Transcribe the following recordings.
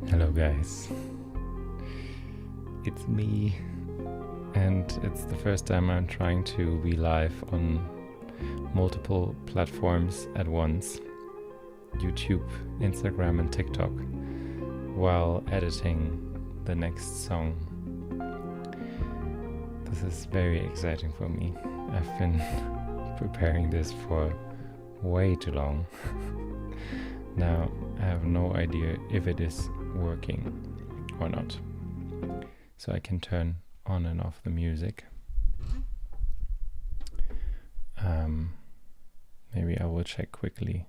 Hello guys, it's me, and it's the first time I'm trying to be live on multiple platforms at once, YouTube, Instagram and TikTok, while editing the next song. This is very exciting for me. I've been preparing this for way too long. Now I have no idea if it is working or not. So I can turn on and off the music. Maybe I will check quickly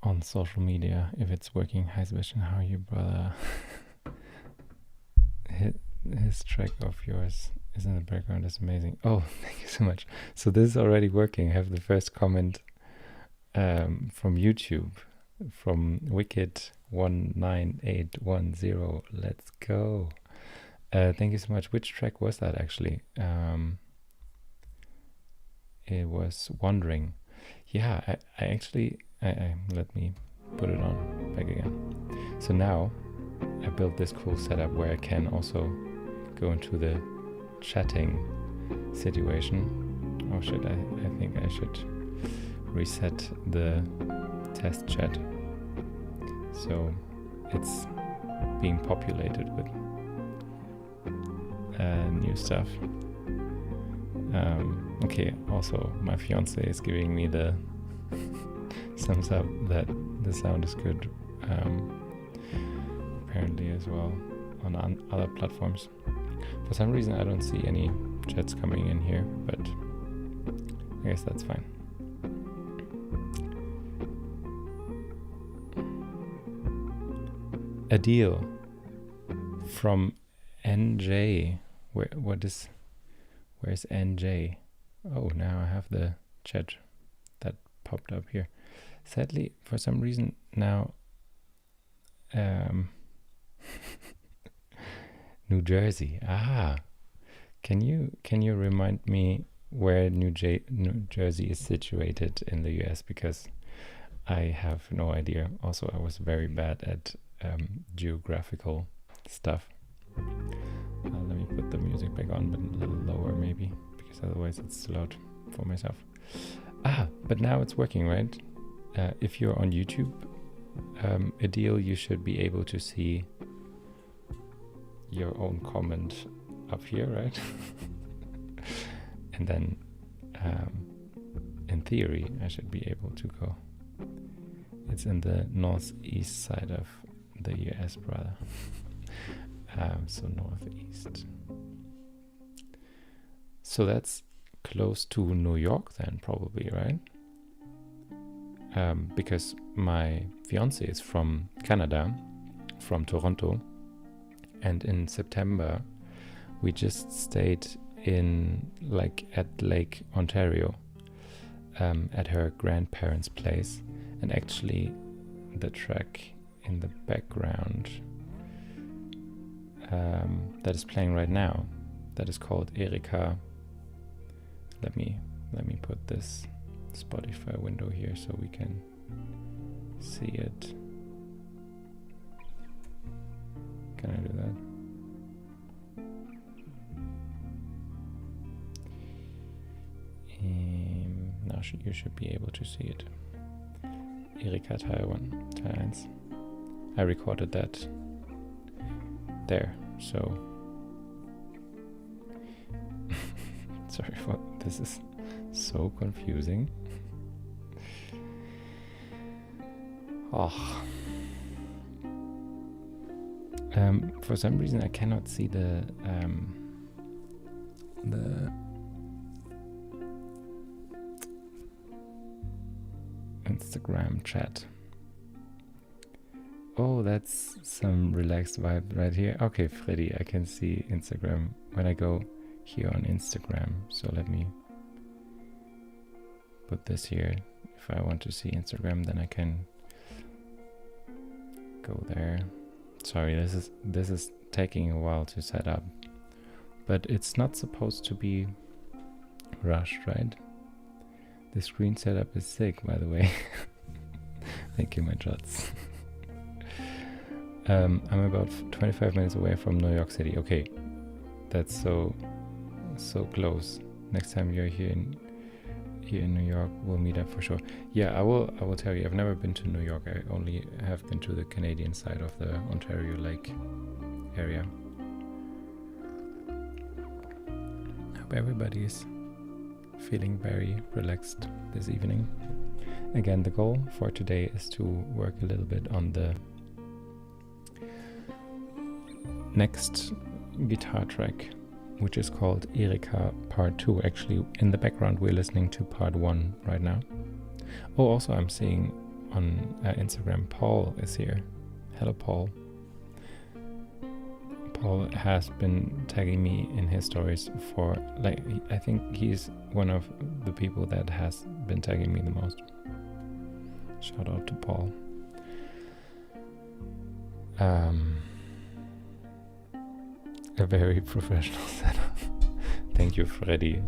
on social media if it's working. Hi Sebastian, how are you, brother? His track of yours is in the background. That's amazing. Oh, thank you so much. So this is already working. I have the first comment from YouTube, from Wicked19810. Let's go. Thank you so much. Which track was that actually? It was Wandering. Yeah, I actually let me put it on back again. So now I built this cool setup where I can also go into the chatting situation. Oh shit, I think I should reset the test chat so it's being populated with new stuff. Okay, also my fiance is giving me the thumbs up that the sound is good, apparently as well on other platforms. For some reason I don't see any chats coming in here, but I guess that's fine. Adil from NJ. Where's NJ? Oh, now I have the chat that popped up here. Sadly, for some reason now, New Jersey. Ah, can you remind me where New Jersey is situated in the US? Because I have no idea. Also, I was very bad at geographical stuff. Let me put the music back on, but a little lower maybe, because otherwise it's too loud for myself. But now it's working, right? If you're on YouTube, Adil, you should be able to see your own comment up here, right? And then in theory I should be able to go. It's in the northeast side of the US, brother. So northeast. So that's close to New York then, probably, right? Because my fiance is from Canada, from Toronto, and in September we just stayed at Lake Ontario, at her grandparents' place, and actually the track in the background that is playing right now, that is called Erika. Let me put this Spotify window here so we can see it. Can I do that? Now you should be able to see it. Erika teil 1, teil 1. I recorded that there, so sorry for this is so confusing. For some reason I cannot see the Instagram chat. Oh, that's some relaxed vibe right here. Okay, Freddy, I can see Instagram when I go here on Instagram. So let me put this here. If I want to see Instagram, then I can go there. Sorry, this is taking a while to set up, but it's not supposed to be rushed, right? The screen setup is sick, by the way. Thank you, my Jots. I'm about 25 minutes away from New York City. Okay, that's so close. Next time you're here in New York, we'll meet up for sure. Yeah, I will tell you, I've never been to New York. I only have been to the Canadian side of the Ontario Lake area. Hope everybody is feeling very relaxed this evening. Again, the goal for today is to work a little bit on the next guitar track, which is called Erika Part 2. Actually, in the background we're listening to Part 1 right now. Oh, also I'm seeing on Instagram Paul is here. Hello, Paul. Paul has been tagging me in his stories for, like, I think he's one of the people that has been tagging me the most. Shout out to Paul. A very professional setup. Thank you, Freddy.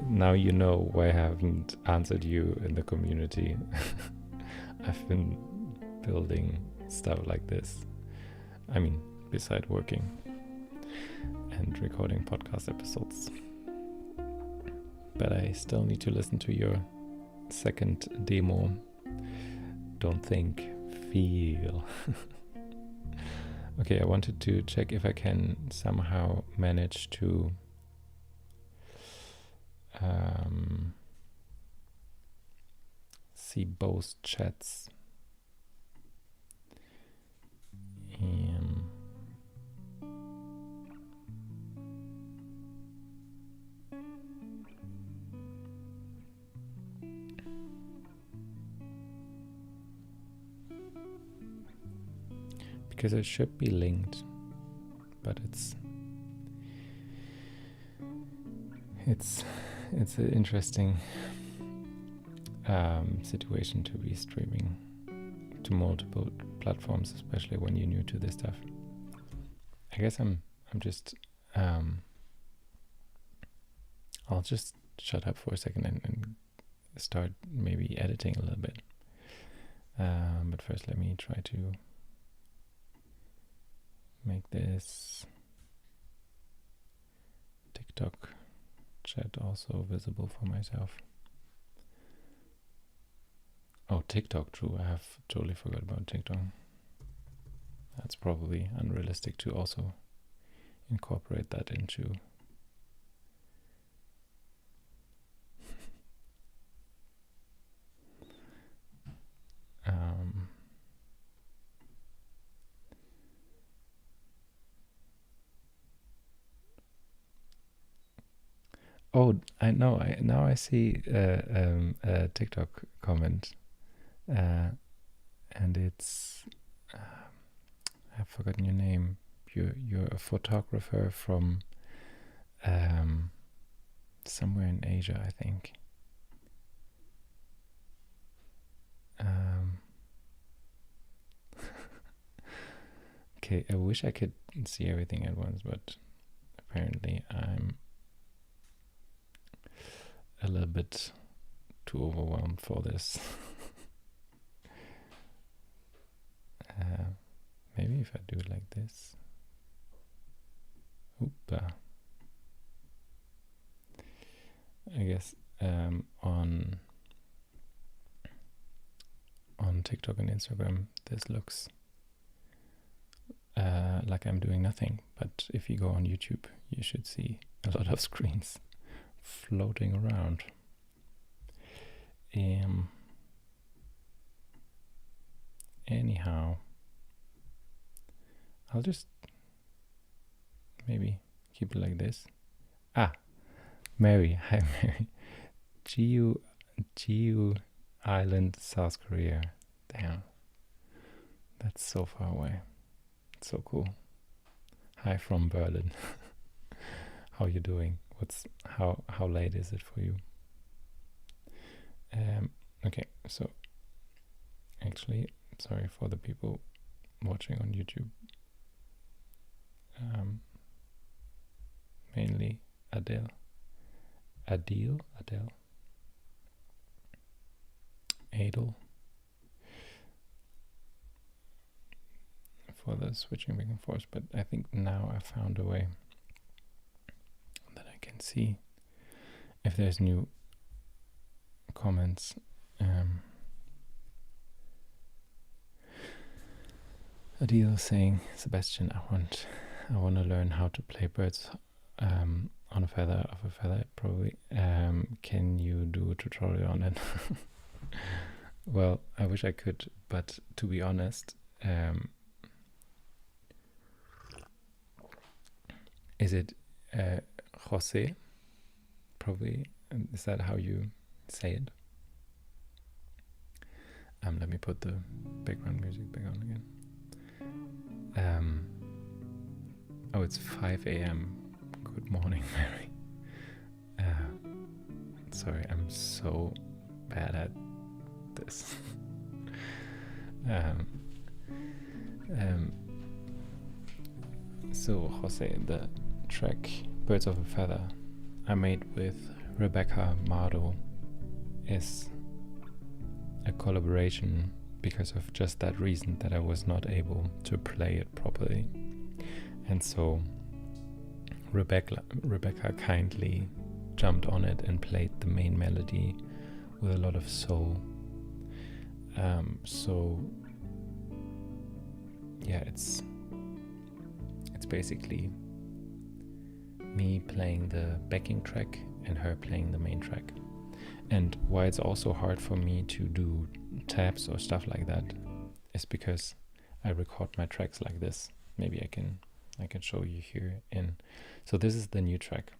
Now you know why I haven't answered you in the community. I've been building stuff like this. I mean, beside working and recording podcast episodes. But I still need to listen to your second demo. Don't think, feel. Okay, I wanted to check if I can somehow manage to see both chats. Because it should be linked, but it's an interesting situation to be streaming to multiple platforms, especially when you're new to this stuff. I guess I'm just I'll just shut up for a second and start maybe editing a little bit. But first, let me try to make this TikTok chat also visible for myself. Oh, TikTok, true. I have totally forgot about TikTok. That's probably unrealistic to also incorporate that into Oh, I know. Now I see a TikTok comment, and it's I've forgotten your name. You're a photographer from somewhere in Asia, I think. Okay, I wish I could see everything at once, but apparently I'm a little bit too overwhelmed for this. Maybe if I do it like this. Oopa. I guess on TikTok and Instagram this looks like I'm doing nothing, but if you go on YouTube you should see a lot of screens floating around. Anyhow, I'll just maybe keep it like this. Mary. Hi, Mary. Jeju Island, South Korea. Damn, that's so far away. It's so cool. Hi from Berlin. How you doing? How late is it for you? Okay, so actually, sorry for the people watching on YouTube. Mainly Adele. Adele. for the switching back and forth, but I think now I found a way that I can see if there's new comments. Adil saying, Sebastian, I want to learn how to play birds on a feather of a feather. Probably. Can you do a tutorial on it? Well, I wish I could, but to be honest, is it Jose? Probably. Is that how you say it? Let me put the background music back on again. Oh, it's 5 a.m. Good morning, Mary. Sorry, I'm so bad at this. So, Jose, the track Birds of a Feather I made with Rebecca Mardo is a collaboration because of just that reason, that I was not able to play it properly. And so Rebecca kindly jumped on it and played the main melody with a lot of soul. So yeah, it's basically me playing the backing track and her playing the main track. And why it's also hard for me to do tabs or stuff like that is because I record my tracks like this. Maybe I can show you here. So this is the new track,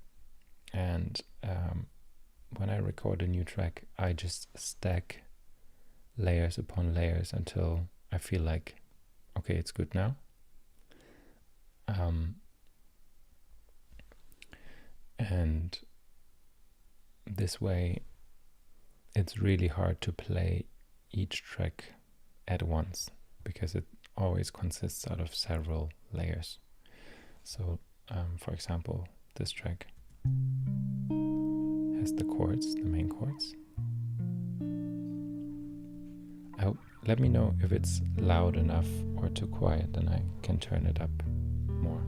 and when I record a new track, I just stack layers upon layers until I feel like, okay, it's good now. And this way it's really hard to play each track at once because it always consists out of several layers. So for example, this track has the chords, the main chords. Let me know if it's loud enough or too quiet, and I can turn it up more.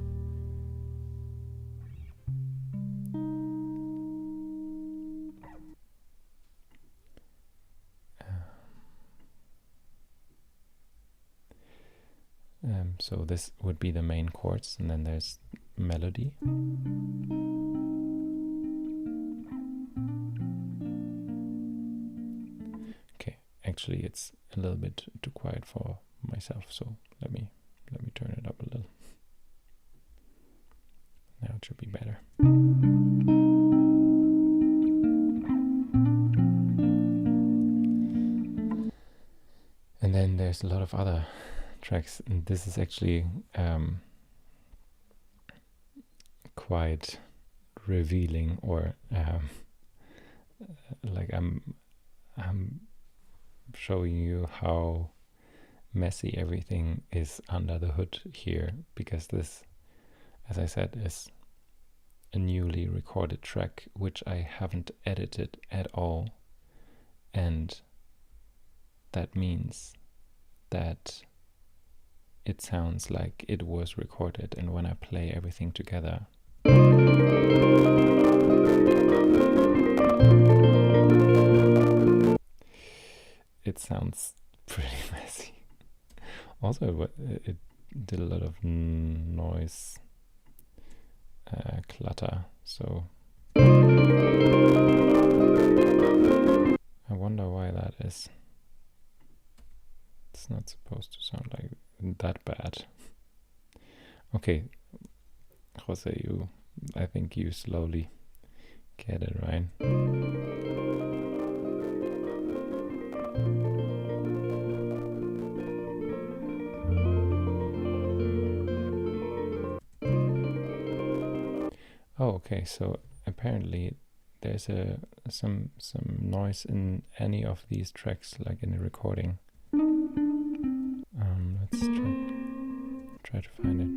So this would be the main chords, and then there's melody. Okay, actually it's a little bit too quiet for myself, so let me turn it up a little. Now it should be better. And then there's a lot of other tracks, and this is actually quite revealing, or like I'm showing you how messy everything is under the hood here, because this, as I said, is a newly recorded track which I haven't edited at all, and that means that it sounds like it was recorded, and when I play everything together, it sounds pretty messy. Also, it did a lot of noise, clutter, so I wonder why that is. It's not supposed to sound like that bad. Okay, Jose, I think you slowly get it right. Oh, okay, so apparently there's some noise in any of these tracks, like in the recording. Let's try to find it.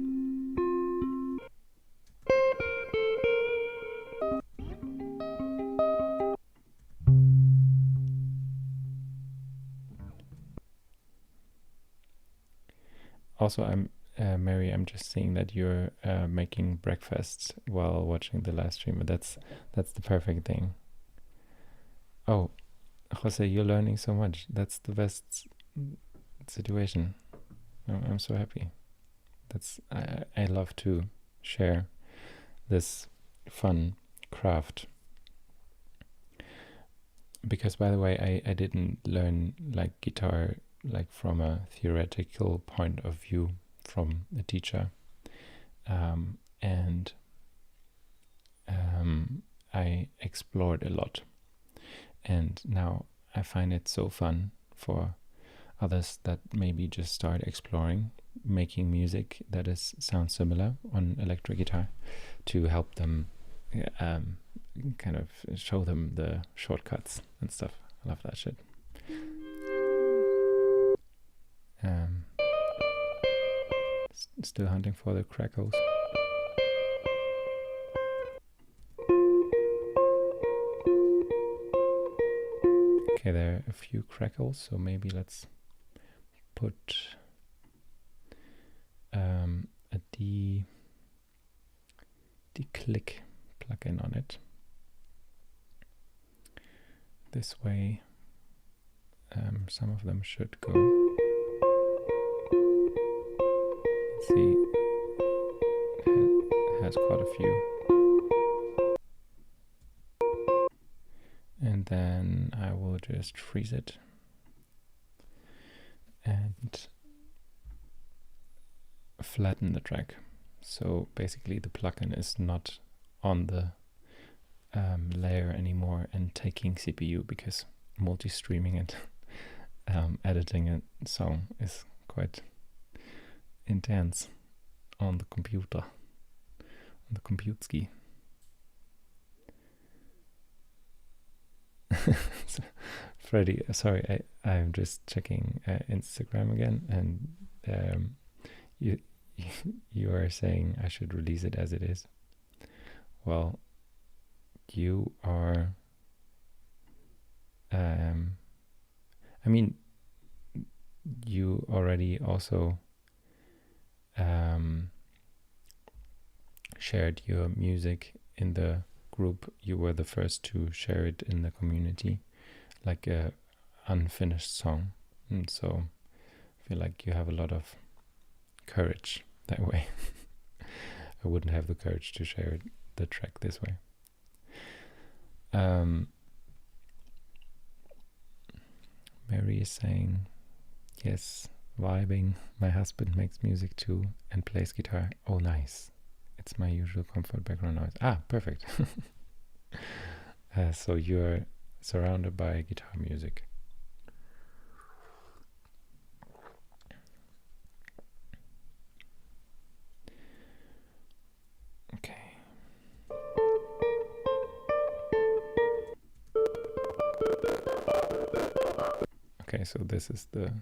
Also, I'm Mary, I'm just seeing that you're making breakfast while watching the live stream. That's the perfect thing. Oh, Jose, you're learning so much. That's the best situation. I'm so happy. I love to share this fun craft. Because, by the way, I didn't learn like guitar like from a theoretical point of view from a teacher, and I explored a lot, and now I find it so fun for others that maybe just start exploring making music that sounds similar on electric guitar, to help them kind of show them the shortcuts and stuff. I love that shit. Still hunting for the crackles. Okay, there are a few crackles, so maybe let's put a D-click plugin on it. This way, some of them should go. Let's see, it has quite a few. And then I will just freeze it and flatten the track. So basically the plugin is not on the layer anymore and taking CPU, because multi-streaming and editing a song is quite intense on the computer, on the compute-ski. Freddy, sorry, I'm just checking Instagram again, and you are saying I should release it as it is. Well, you are I mean, you already also shared your music in the group. You were the first to share it in the community, like a unfinished song, and so I feel like you have a lot of courage that way. I wouldn't have the courage to share the track this way. Mary is saying, yes, vibing. My husband makes music too and plays guitar. Oh, nice. It's my usual comfort background noise. Ah, perfect. So you're surrounded by guitar music. Okay. Okay, so this is the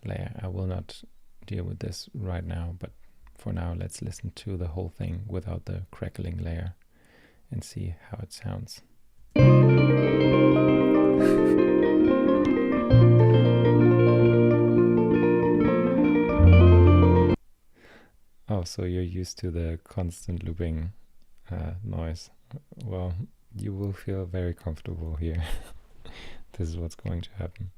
layer. I will not deal with this right now, but for now let's listen to the whole thing without the crackling layer and see how it sounds. Oh, so you're used to the constant looping noise. Well, you will feel very comfortable here. This is what's going to happen.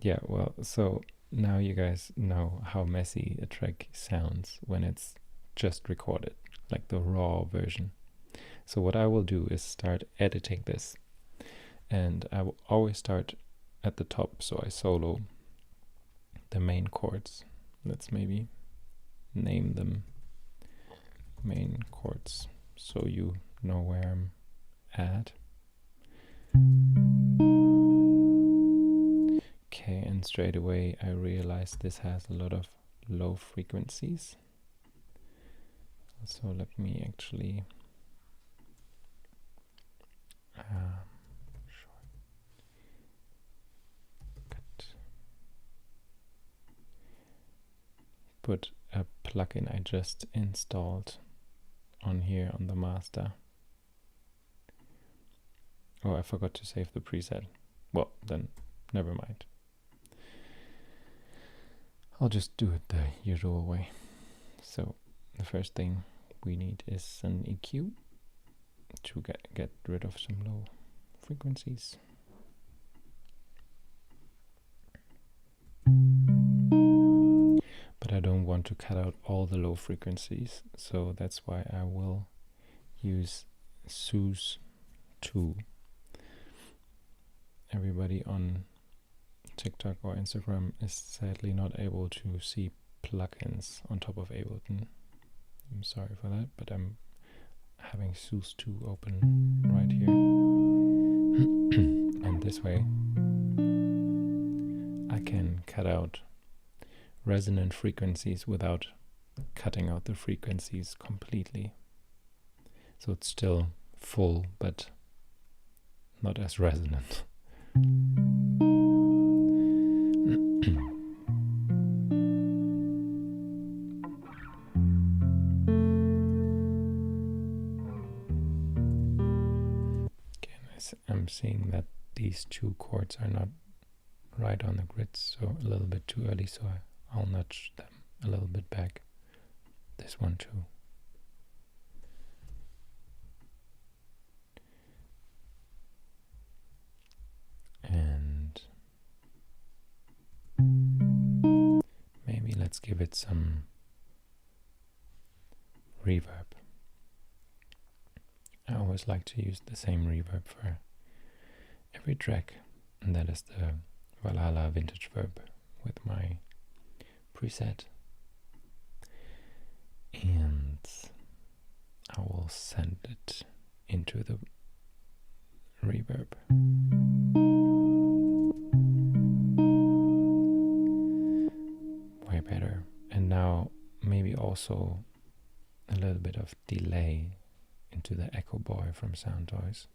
Yeah, well, so now you guys know how messy a track sounds when it's just recorded, like the raw version. So what I will do is start editing this, and I will always start at the top, so I solo the main chords. Let's maybe name them main chords so you know where I'm at. Okay, and straight away I realized this has a lot of low frequencies. So let me actually put a plugin I just installed on here on the master. Oh, I forgot to save the preset. Well, then never mind. I'll just do it the usual way. So the first thing we need is an EQ to get rid of some low frequencies. But I don't want to cut out all the low frequencies, so that's why I will use Sus 2. Everybody on TikTok or Instagram is sadly not able to see plugins on top of Ableton. I'm sorry for that, but I'm having Sus 2 open right here. And this way I can cut out resonant frequencies without cutting out the frequencies completely. So it's still full, but not as resonant. I'm seeing that these two chords are not right on the grid, so a little bit too early, so I'll nudge them a little bit back. This one too. And maybe let's give it some reverb. I always like to use the same reverb for every track, and that is the Valhalla vintage verb with my preset. And I will send it into the reverb. Way better. And now maybe also a little bit of delay into the Echo Boy from Sound Toys,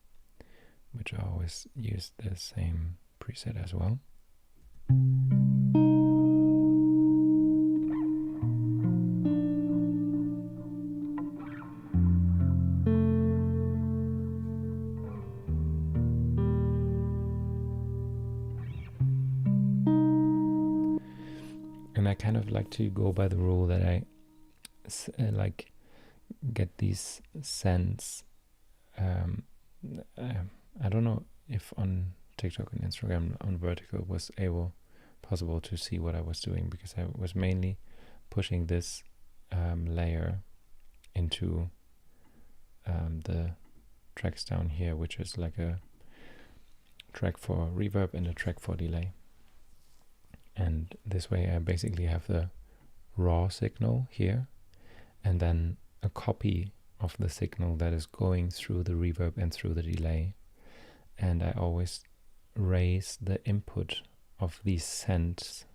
which I always use the same preset as well. And I kind of like to go by the rule that I like get these scents. I don't know if on TikTok and Instagram on vertical was possible to see what I was doing, because I was mainly pushing this layer into the tracks down here, which is like a track for reverb and a track for delay. And this way I basically have the raw signal here and then a copy of the signal that is going through the reverb and through the delay. And I always raise the input of these scents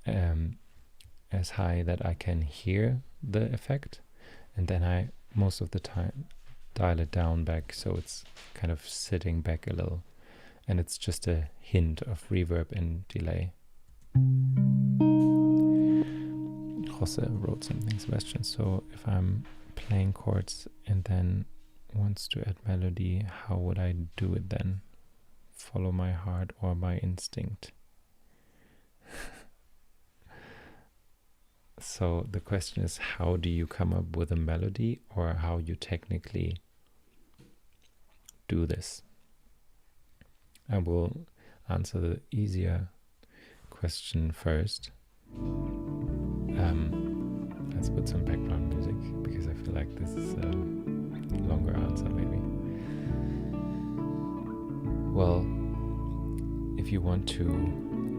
as high that I can hear the effect, and then I most of the time dial it down back so it's kind of sitting back a little, and it's just a hint of reverb and delay. Jose wrote something, Sebastian. So if I'm playing chords and then wants to add melody, how would I do it then? Follow my heart or my instinct? So the question is, how do you come up with a melody, or how you technically do this? I will answer the easier question first. Let's put some background music, because I feel like this is a longer answer maybe. Well, if you want to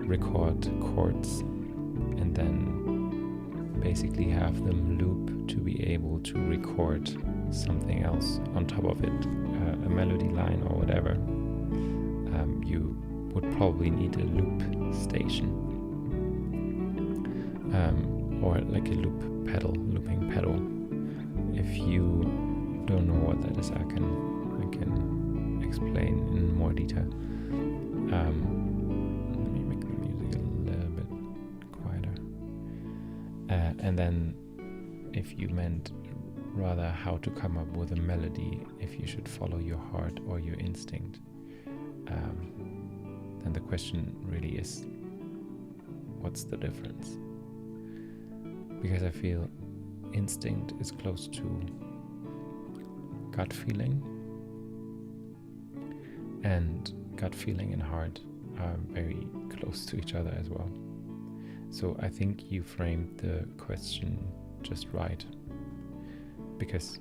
record chords and then basically have them loop to be able to record something else on top of it, a melody line or whatever, you would probably need a loop station. Or like a looping pedal. If you don't know what that is, I can explain in more detail. Let me make the music a little bit quieter. And then if you meant rather how to come up with a melody, if you should follow your heart or your instinct, And the question really is, what's the difference? Because I feel instinct is close to gut feeling, and gut feeling and heart are very close to each other as well. So I think you framed the question just right, because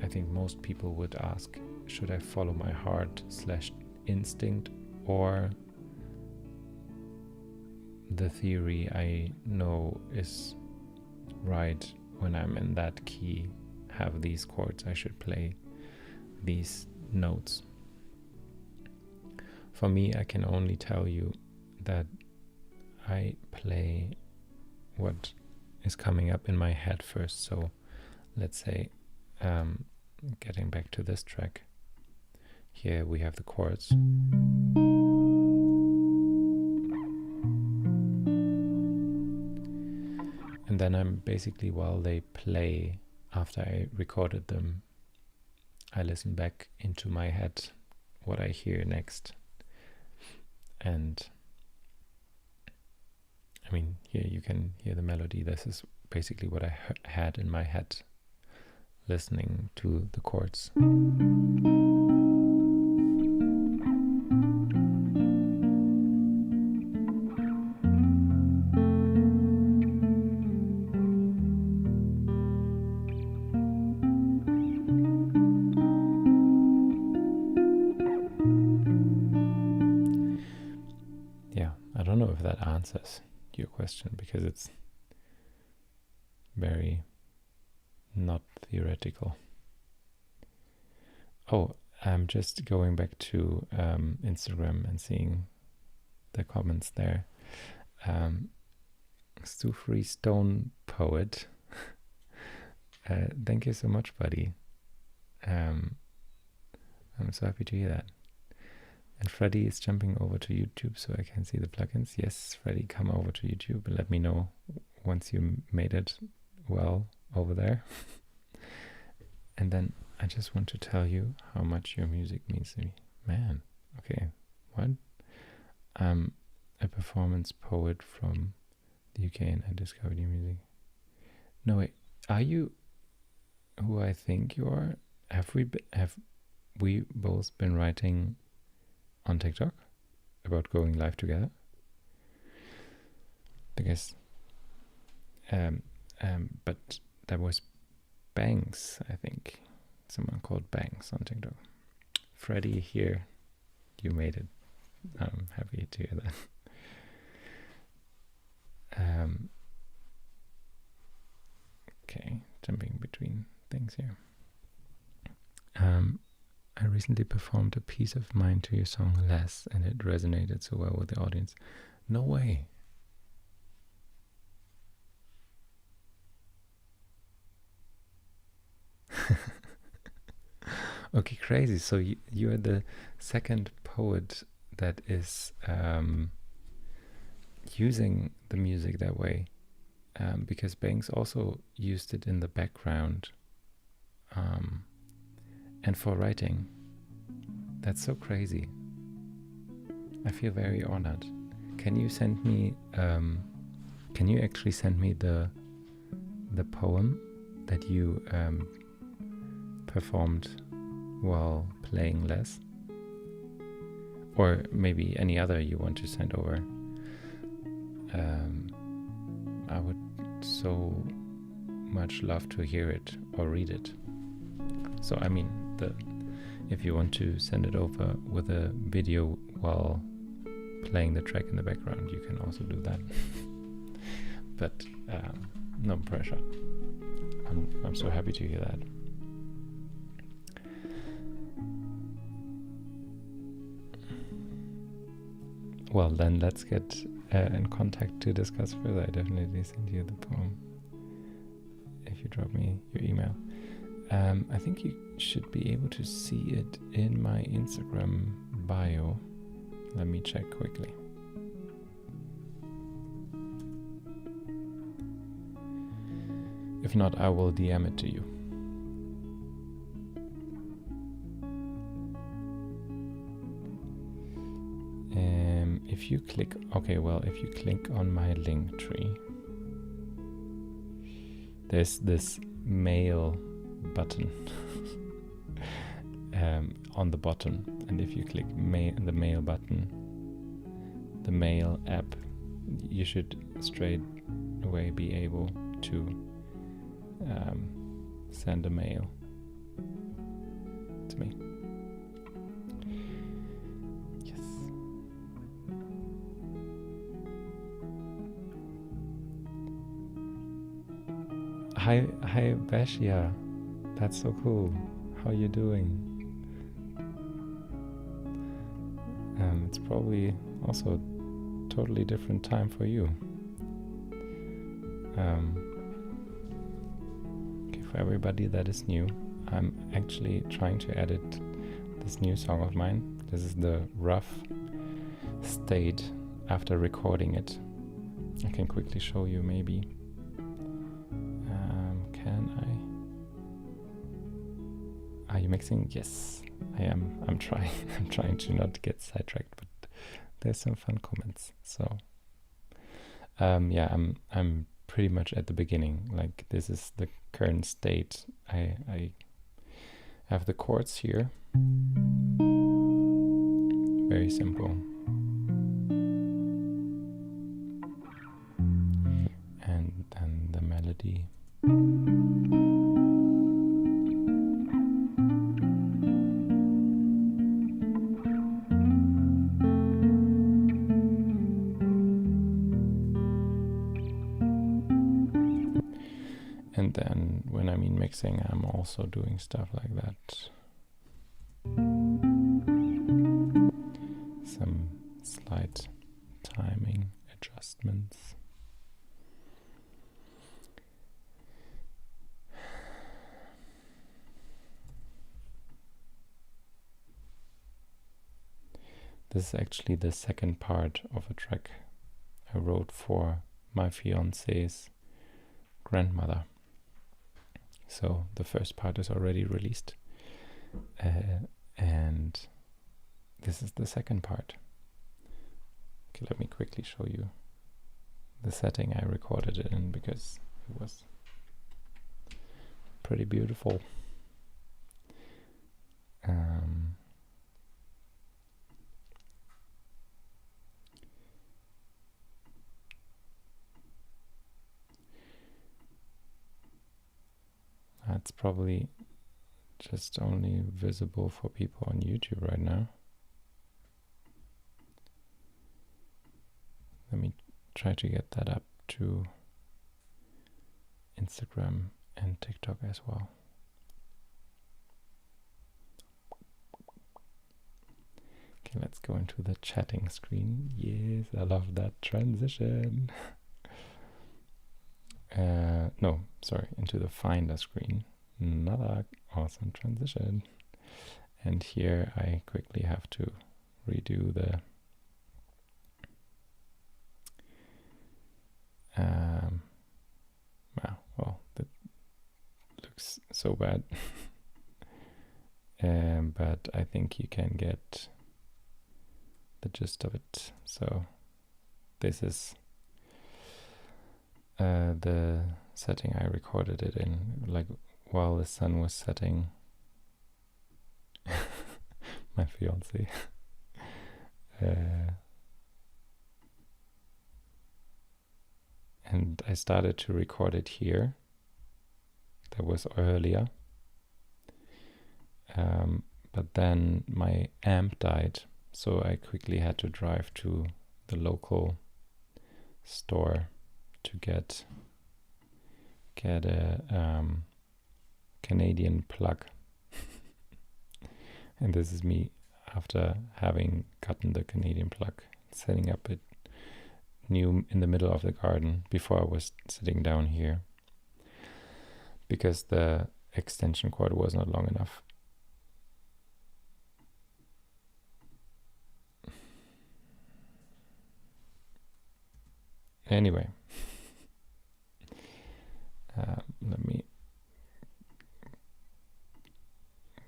I think most people would ask, should I follow my heart / instinct, or the theory I know is right, when I'm in that key, have these chords, I should play these notes. For me, I can only tell you that I play what is coming up in my head first. So let's say, getting back to this track, here we have the chords. And then I'm basically, while they play, after I recorded them, I listen back into my head what I hear next. And I mean, here you can hear the melody. This is basically what I had in my head listening to the chords. I don't know if that answers your question, because it's very not theoretical. Oh, I'm just going back to Instagram and seeing the comments there. Stu Free Stone Poet. Thank you so much, buddy. I'm so happy to hear that. And Freddy is jumping over to YouTube so I can see the plugins. Yes, Freddy, come over to YouTube and let me know once you made it well over there. And then I just want to tell you how much your music means to me. Man, okay, what? I'm a performance poet from the UK and I discovered your music. No, wait, are you who I think you are? Have we both been writing on TikTok about going live together? Because but that was Banks, I think. Someone called Banks on TikTok. Freddy, here, you made it. I'm happy to hear that. Okay, jumping between things here. I recently performed a piece of mine to your song Less, and it resonated so well with the audience. No way. Okay, crazy. So you're the second poet that is using the music that way, because Banks also used it in the background and for writing. That's so crazy. I feel very honored. Can you send me can you actually send me the poem that you performed while playing Less? Or maybe any other you want to send over. I would so much love to hear it or read it. So I mean, if you want to send it over with a video while playing the track in the background, you can also do that. But no pressure. I'm so happy to hear that. Well, then let's get in contact to discuss further. I definitely send you the poem if you drop me your email. I think you should be able to see it in my Instagram bio. Let me check quickly. If not, I will DM it to you. if you click, okay, well, if you click on my link tree, there's this mail button on the bottom, and if you click the mail button, the mail app, you should straight away be able to send a mail to me. Yes. Hi Bashia, that's so cool. How you doing? It's probably also a totally different time for you. Okay, for everybody that is new, I'm actually trying to edit this new song of mine. This is the rough state after recording it. I can quickly show you maybe. Can I? Are you mixing? Yes, I am. I'm trying. I'm trying to not get sidetracked, but there's some fun comments. So, yeah, I'm pretty much at the beginning. Like, this is the current state. I have the chords here. Very simple. And then the melody. And then when I mean mixing, I'm also doing stuff like that. Some slight timing adjustments. This is actually the second part of a track I wrote for my fiance's grandmother. So the first part is already released, and this is the second part. Okay, let me quickly show you the setting I recorded it in, because it was pretty beautiful. It's probably just only visible for people on YouTube right now. Let me try to get that up to Instagram and TikTok as well. Okay, let's go into the chatting screen. Yes, I love that transition. No, sorry, into the Finder screen. Another awesome transition. And here I quickly have to redo the well, that looks so bad. But I think you can get the gist of it. So this is the setting I recorded it in, like while the sun was setting. My fiance. And I started to record it here. That was earlier. But then my amp died, so I quickly had to drive to the local store to get a Canadian plug. And this is me after having gotten the Canadian plug, setting up it new in the middle of the garden before I was sitting down here, because the extension cord was not long enough. Anyway, let me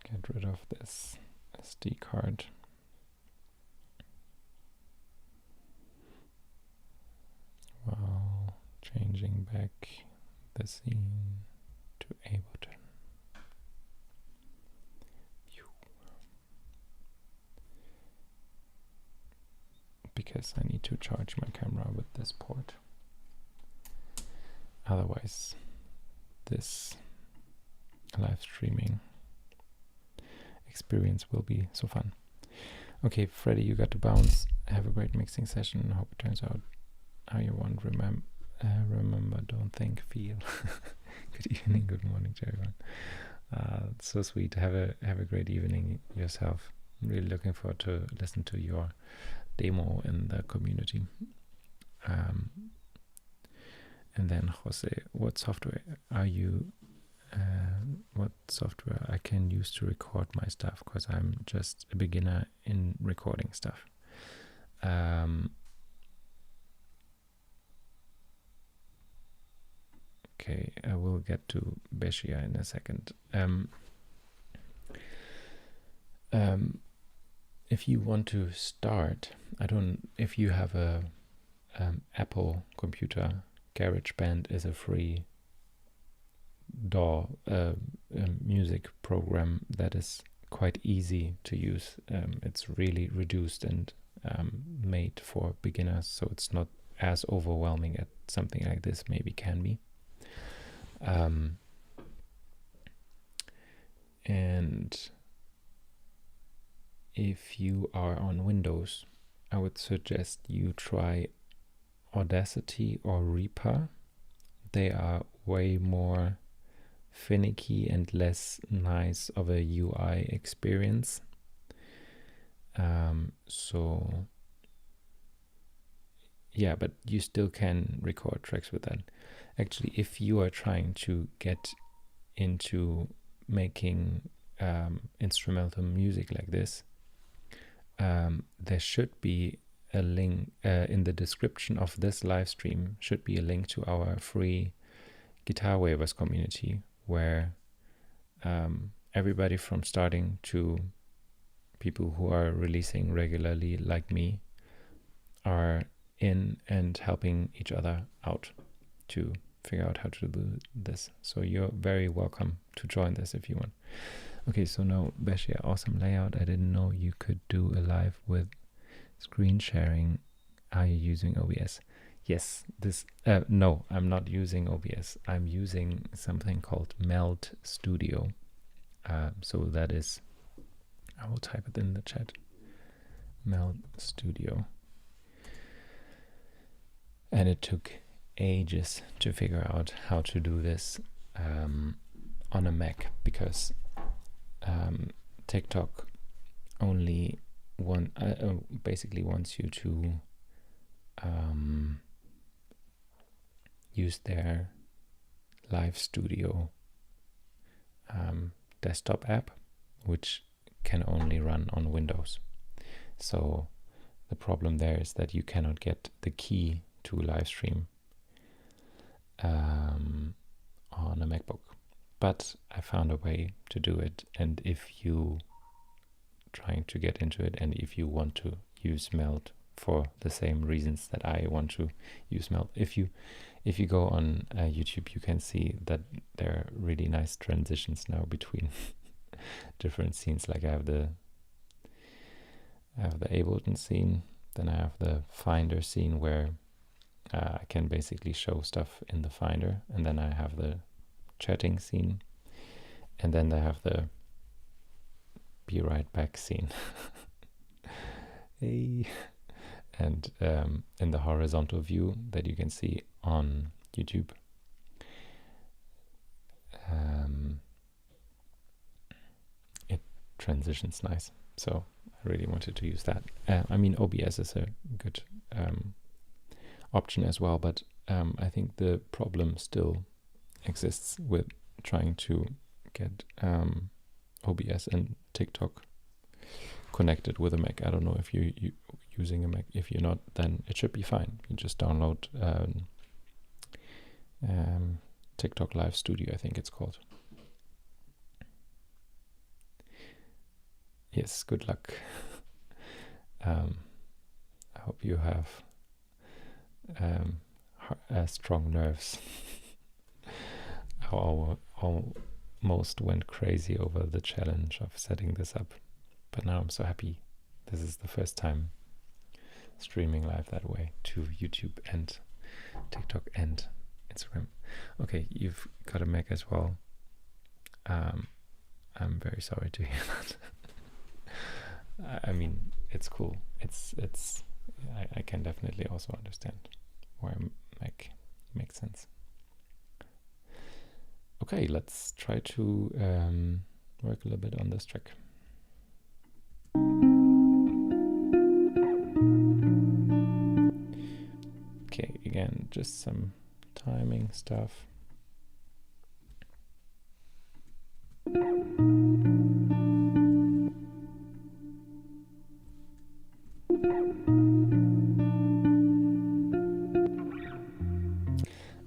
get rid of this SD card. changing back the scene to Ableton. Because I need to charge my camera with this port. Otherwise, this live streaming experience will be so fun. Okay, Freddy, you got to bounce. Have a great mixing session. Hope it turns out how you want. Remember, don't think, feel. Good evening, good morning to everyone. It's so sweet. Have a great evening yourself. I'm really looking forward to listen to your demo in the community. And then Jose, what software are you? What software I can use to record my stuff? Because I'm just a beginner in recording stuff. Okay, I will get to Beshia in a second. If you want to start, if you have a Apple computer, GarageBand is a free DAW music program that is quite easy to use. It's really reduced and made for beginners, so it's not as overwhelming as something like this maybe can be. And if you are on Windows, I would suggest you try Audacity or Reaper. They are way more finicky and less nice of a UI experience. So yeah, but you still can record tracks with that. Actually, if you are trying to get into making instrumental music like this, there should be a link in the description of this live stream, should be a link to our free guitarwavers community, where everybody from starting to people who are releasing regularly like me are in and helping each other out to figure out how to do this. So you're very welcome to join this if you want. Okay, so now Beshia, awesome layout. I didn't know you could do a live with screen sharing. Are you using OBS? Yes, no, I'm not using OBS. I'm using something called Meld Studio. So that is, I will type it in the chat. Meld Studio. And it took ages to figure out how to do this on a Mac, because TikTok only basically wants you to use their live studio desktop app, which can only run on Windows. So the problem there is that you cannot get the key to live stream on a MacBook. But I found a way to do it, and if you trying to get into it, and if you want to use Meld for the same reasons that I want to use Meld, if you go on YouTube, you can see that there are really nice transitions now between different scenes. Like I have the Ableton scene, then I have the Finder scene where I can basically show stuff in the Finder, and then I have the chatting scene, and then I have the be right back scene. Hey. And in the horizontal view that you can see on YouTube, it transitions nice. So I really wanted to use that. I mean, OBS is a good option as well, but I think the problem still exists with trying to get OBS and TikTok connected with a Mac. I don't know if you're using a Mac. If you're not, then it should be fine. You just download TikTok Live Studio, I think it's called. Yes, good luck. I hope you have strong nerves. I almost went crazy over the challenge of setting this up, but now I'm so happy. This is the first time streaming live that way to YouTube and TikTok and Instagram. Okay, you've got a Mac as well. I'm very sorry to hear that. I mean, it's cool. I can definitely also understand why Mac makes sense. Okay, let's try to work a little bit on this track. Okay, again, just some timing stuff.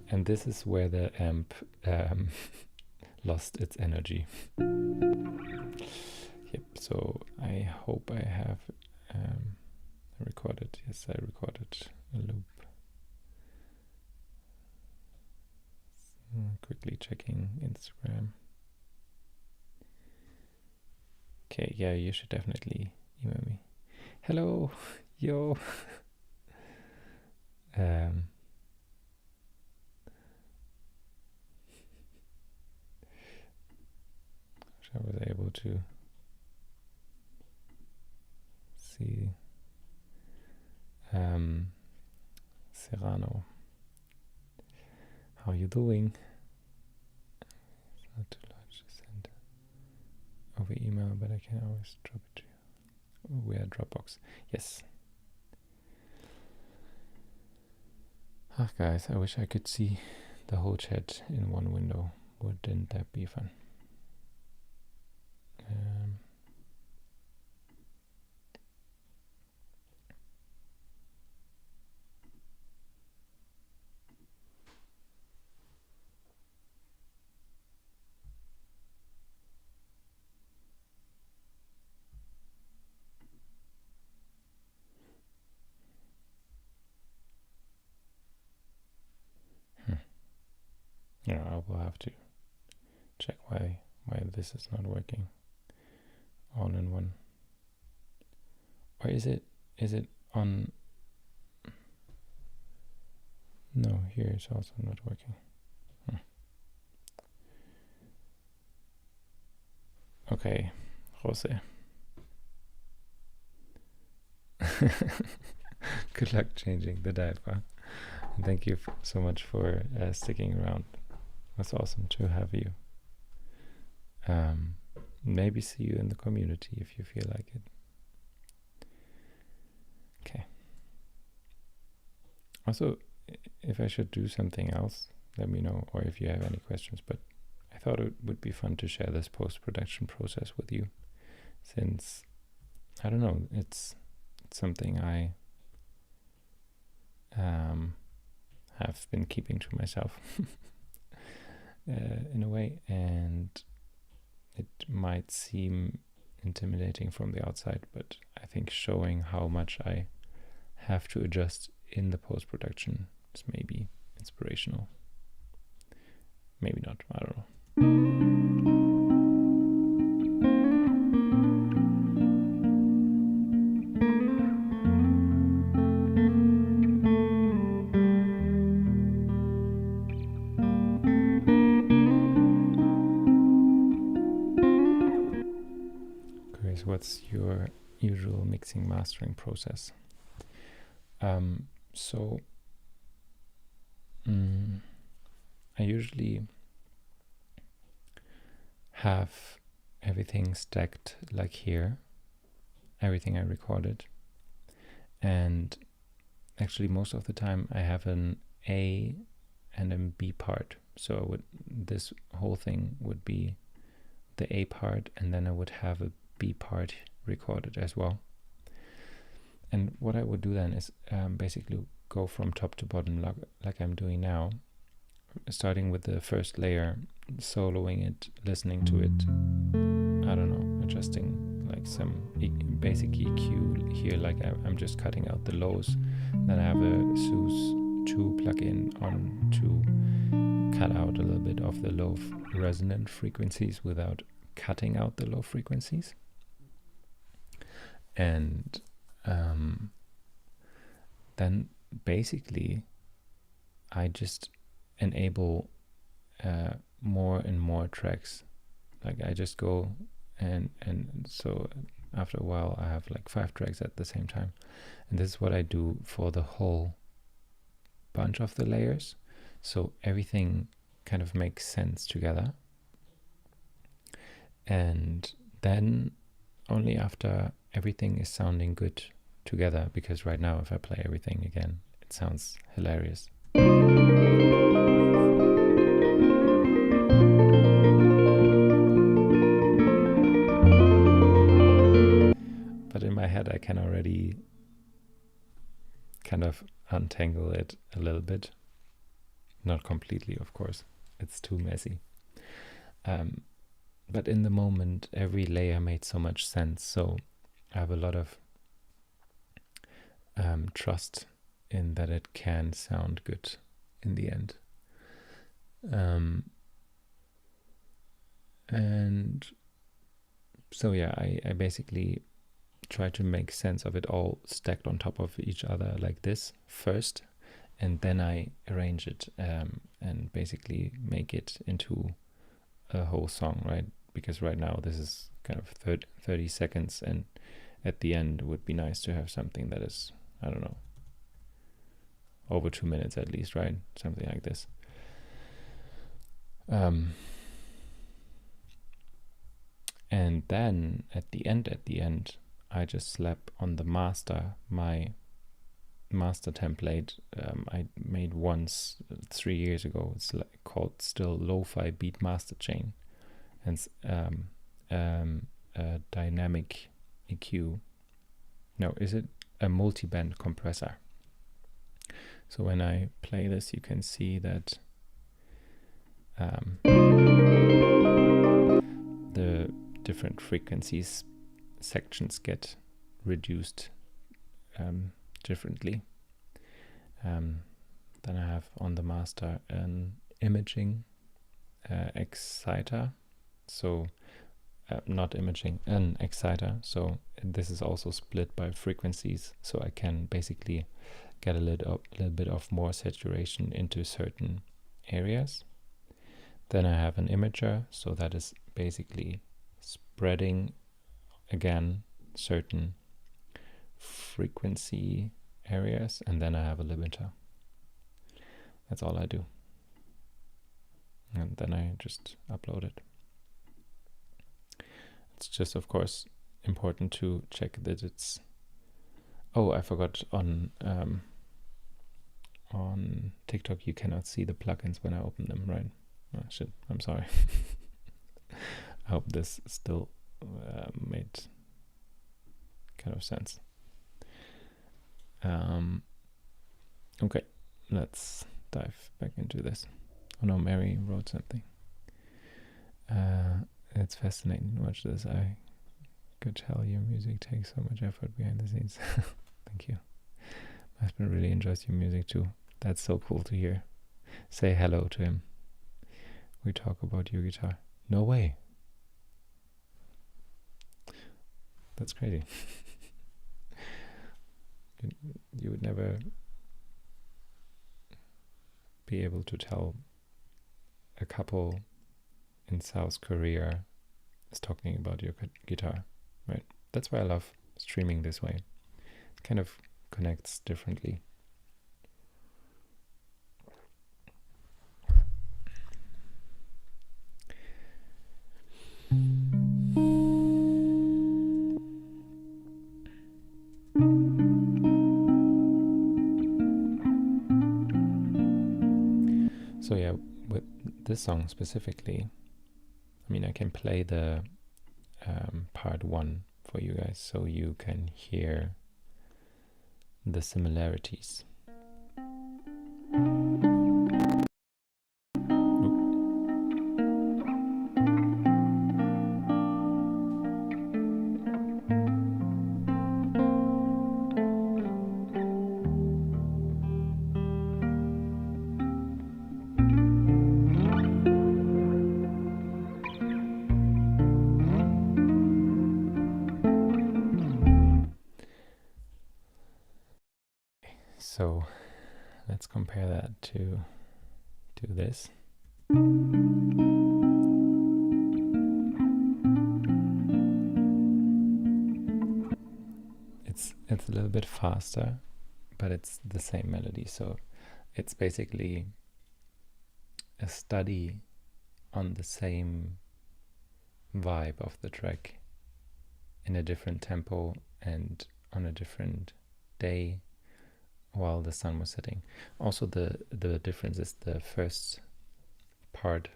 And this is where the amp lost its energy. Yep, so I hope I have recorded. Yes, I recorded a loop. Quickly checking Instagram. Okay, yeah, you should definitely email me. Hello, yo. I was able to see Serrano. How you doing? It's not too large to send over email, but I can always drop it to you. We are Dropbox. Yes. Ah, guys, I wish I could see the whole chat in one window. Wouldn't that be fun? Yeah, I will have to check why this is not working all in one. Or is it on? No, here it's also not working. Okay, Jose. Good luck changing the diaper. And thank you so much for sticking around. It's awesome to have you. Maybe see you in the community if you feel like it. Okay. Also, if I should do something else, let me know, or if you have any questions. But I thought it would be fun to share this post-production process with you, since, I don't know, it's something I have been keeping to myself in a way, and it might seem intimidating from the outside, but I think showing how much I have to adjust in the post-production is maybe inspirational. Maybe not, I don't know. Chris, what's your usual mixing mastering process? I usually have everything stacked like here, everything I recorded, and actually most of the time I have an A and a B part. So this whole thing would be the A part, and then I would have a B part recorded as well. And what I would do then is basically go from top to bottom like I'm doing now, starting with the first layer, soloing it, listening to it, I don't know, adjusting like some basic EQ here, like I'm just cutting out the lows. Then I have a Zeus 2 plugin on to cut out a little bit of the low resonant frequencies without cutting out the low frequencies. And then basically I just enable more and more tracks. Like I just go and so after a while I have like 5 tracks at the same time. And this is what I do for the whole bunch of the layers. So everything kind of makes sense together. And then only after everything is sounding good together, because right now if I play everything again, it sounds hilarious. But in my head I can already kind of untangle it a little bit. Not completely, of course. It's too messy. But in the moment, every layer made so much sense. So I have a lot of trust in that it can sound good in the end. And so yeah, I basically try to make sense of it all stacked on top of each other like this first, and then I arrange it and basically make it into a whole song, right? Because right now this is kind of 30 seconds, and at the end it would be nice to have something that is, I don't know, over 2 minutes at least, right? Something like this. And then at the end, I just slap on the master my master template I made once 3 years ago. It's called still Lo-Fi Beat Master Chain, and a dynamic EQ. No, is it a multi-band compressor? So when I play this, you can see that the different frequencies sections get reduced differently. Then I have on the master an imaging exciter, so not imaging, an exciter. So this is also split by frequencies, so I can basically get a little bit of more saturation into certain areas. Then I have an imager, so that is basically spreading again certain frequency areas, and then I have a limiter. That's all I do. And then I just upload it. It's just, of course, important to check that it's... Oh, I forgot, on TikTok you cannot see the plugins when I open them, right? Oh, shit, I'm sorry. I hope this still made kind of sense. Okay, let's dive back into this. Oh no, Mary wrote something. It's fascinating to watch this. I could tell your music takes so much effort behind the scenes. Thank you. My husband really enjoys your music too. That's so cool to hear. Say hello to him. We talk about your guitar. No way. That's crazy. You would never be able to tell a couple in South Korea is talking about your guitar, right? That's why I love streaming this way. It kind of connects differently. So yeah, with this song specifically, I mean, I can play the part 1 for you guys so you can hear the similarities. So let's compare that to this. It's a little bit faster, but it's the same melody. So it's basically a study on the same vibe of the track in a different tempo and on a different day while the sun was setting. Also the difference is the first part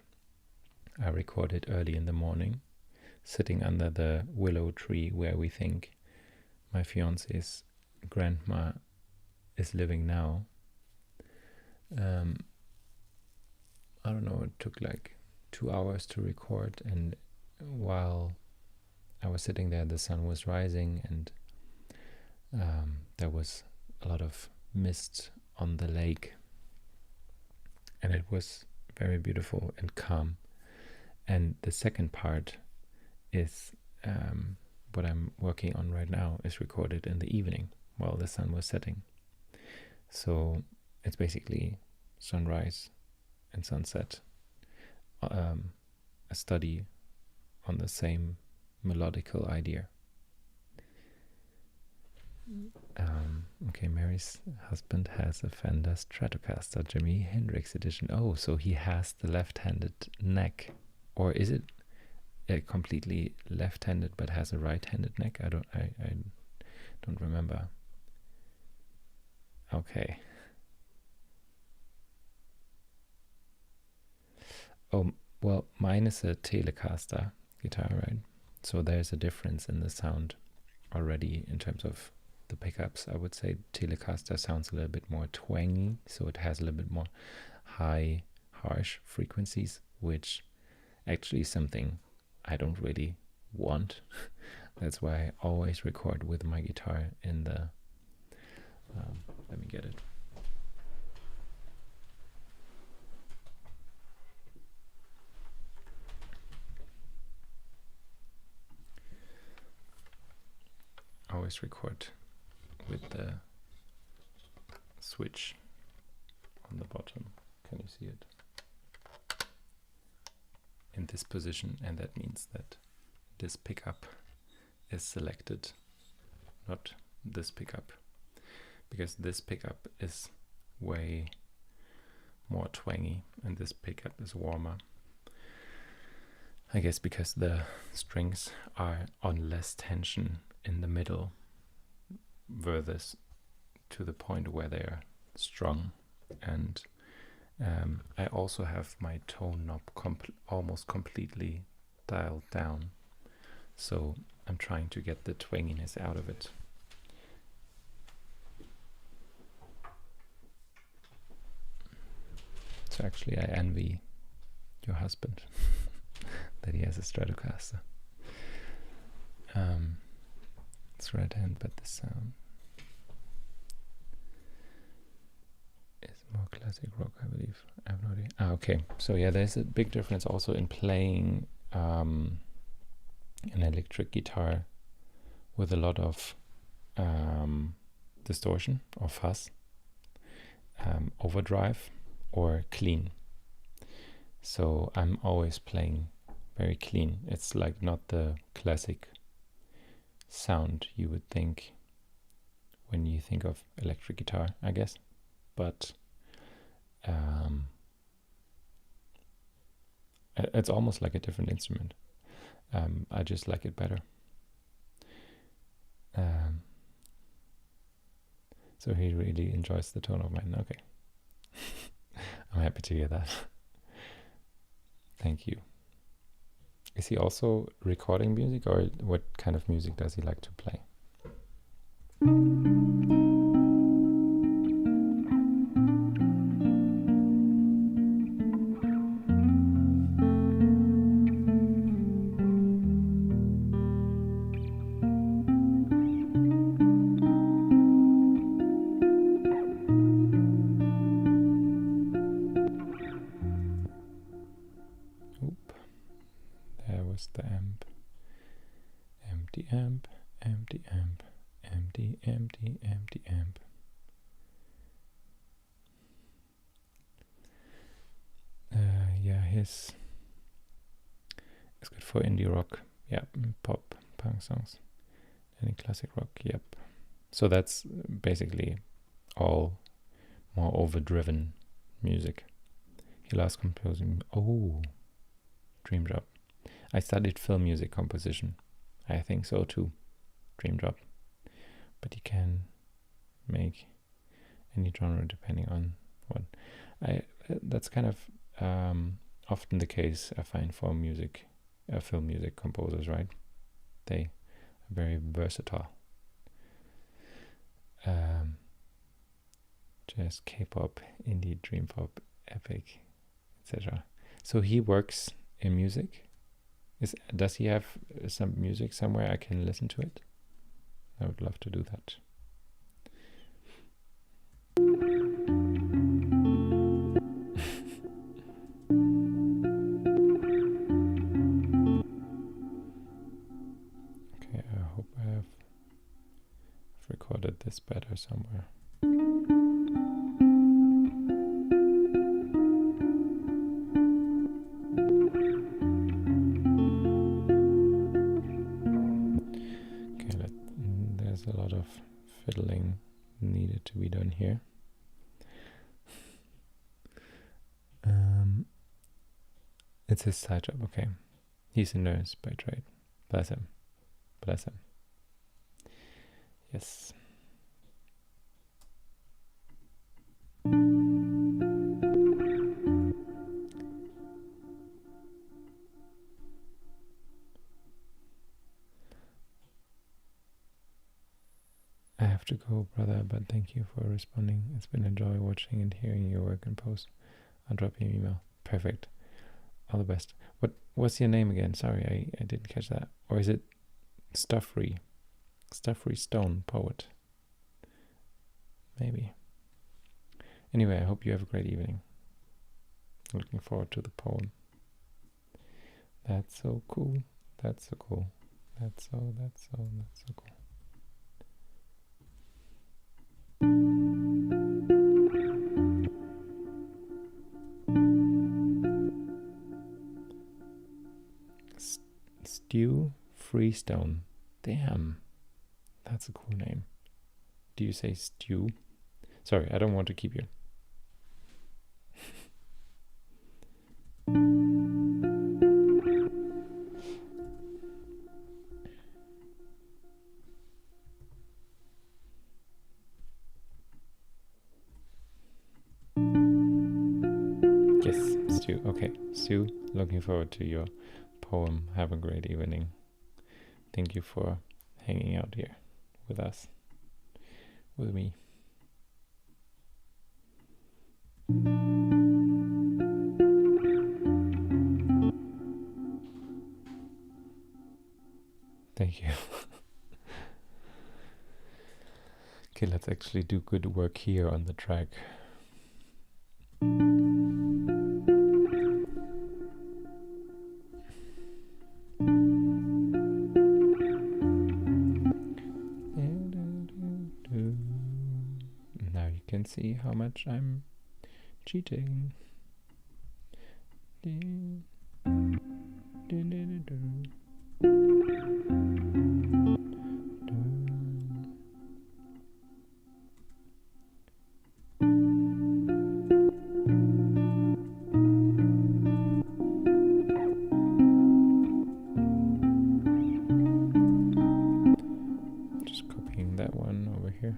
I recorded early in the morning, sitting under the willow tree where we think my fiance's grandma is living now. I don't know, it took like 2 hours to record, and while I was sitting there the sun was rising, and there was a lot of mist on the lake, and it was very beautiful and calm. And the second part is what I'm working on right now, is recorded in the evening while the sun was setting. So it's basically sunrise and sunset, a study on the same melodical idea. Okay, Mary's husband has a Fender Stratocaster Jimi Hendrix edition. Oh, so he has the left-handed neck, or is it completely left-handed but has a right-handed neck? I don't remember. Okay. Oh, well, mine is a Telecaster guitar, right? So there's a difference in the sound already in terms of the pickups. I would say Telecaster sounds a little bit more twangy, so it has a little bit more high, harsh frequencies, which actually is something I don't really want. That's why I always record with my guitar in the let me get it. I always record with the switch on the bottom. Can you see it? In this position, and that means that this pickup is selected, not this pickup, because this pickup is way more twangy and this pickup is warmer. I guess because the strings are on less tension in the middle, furthest to the point where they are strong. And I also have my tone knob almost completely dialed down, so I'm trying to get the twanginess out of it. So actually I envy your husband that he has a Stratocaster. It's right hand, but the sound is more classic rock, I believe. I have no idea. Okay, so yeah, there's a big difference also in playing an electric guitar with a lot of distortion or fuzz, overdrive, or clean. So I'm always playing very clean. It's like not the classic sound you would think when you think of electric guitar, I guess. But it's almost like a different instrument. I just like it better. So he really enjoys the tone of mine. Okay. I'm happy to hear that. Thank you. Is he also recording music, or what kind of music does he like to play? The amp, empty amp, empty amp, empty, empty, empty amp. Yeah, his is good for indie rock. Yeah, pop, punk songs. Any classic rock, yep. So that's basically all more overdriven music. He loves composing. Oh, dream job. I studied film music composition. I think so too. Dream job. But you can make any genre depending on what. That's kind of often the case, I find, for music, film music composers, right? They are very versatile. Jazz, K-pop, indie, dream pop, epic, etc. So he works in music. Does he have some music somewhere I can listen to it? I would love to do that. Okay, I hope I have recorded this better somewhere. There's a lot of fiddling needed to be done here. It's his side job, okay. He's a nurse by trade. Bless him. Bless him. Yes. I have to go, brother, but thank you for responding. It's been a joy watching and hearing your work and post. I'll drop you an email. Perfect. All the best. What's your name again? Sorry, I didn't catch that. Or is it Stuffrey? Stuffrey Stone, poet. Maybe. Anyway, I hope you have a great evening. Looking forward to the poem. That's so cool. That's so cool. That's so cool. Stew Freestone. Damn. That's a cool name. Do you say stew? Sorry, I don't want to keep you. Yes, Stu. Okay, Stu, looking forward to your poem. Have a great evening. Thank you for hanging out here with us, with me. Thank you. Okay, let's actually do good work here on the track. Now you can see how much I'm cheating. Just copying that one over here.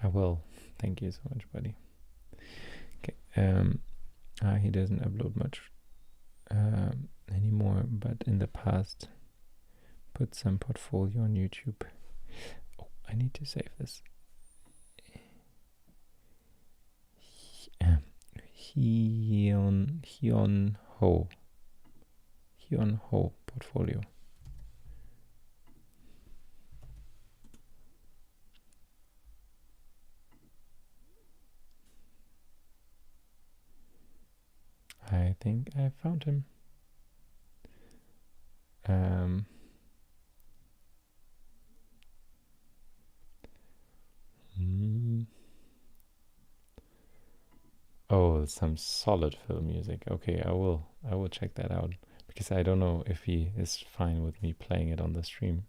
I will. Thank you so much, buddy. Okay. He doesn't upload much anymore, but in the past put some portfolio on YouTube. Oh, I need to save this. Hyun Hyun Ho portfolio. I think I found him. Oh, some solid film music. Okay, I will check that out because I don't know if he is fine with me playing it on the stream.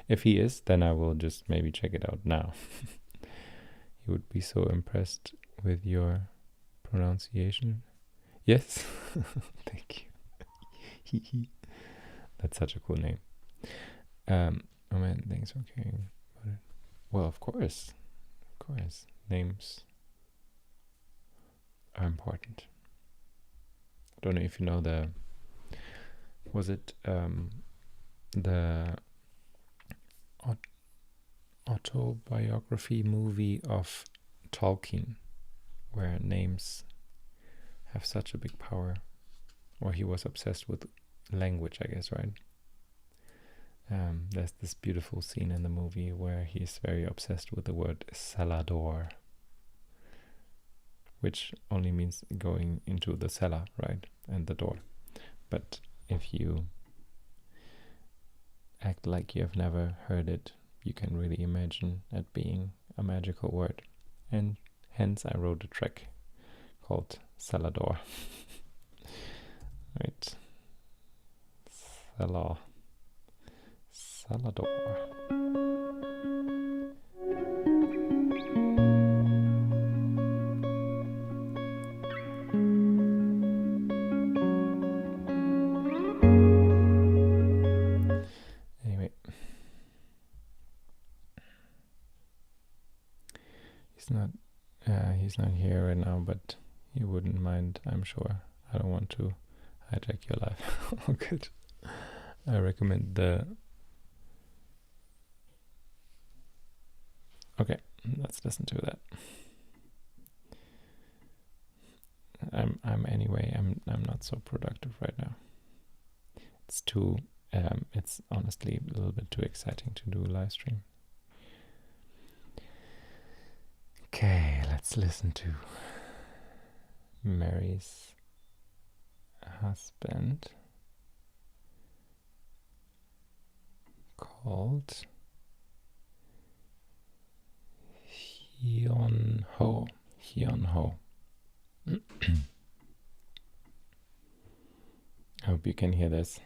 If he is, then I will just maybe check it out now. He would be so impressed with your pronunciation. Yes, thank you. That's such a cool name. Oh man, thanks for caring about it. Well, of course, names are important. I don't know if you know was it the autobiography movie of Tolkien, where names have such a big power, or he was obsessed with language, I guess, right? There's this beautiful scene in the movie where he's very obsessed with the word cellador, which only means going into the cellar, right? And the door. But if you act like you have never heard it, you can really imagine it being a magical word. And hence I wrote a track called Cellador. Right. Cellador. Anyway. He's not here right now, but he wouldn't mind, I'm sure. I don't want to hijack your life. Oh, good. I recommend Okay, let's listen to that. I'm not so productive right now. It's too it's honestly a little bit too exciting to do a live stream. Okay, let's listen to Mary's husband, called Hyun Ho. I hope you can hear this.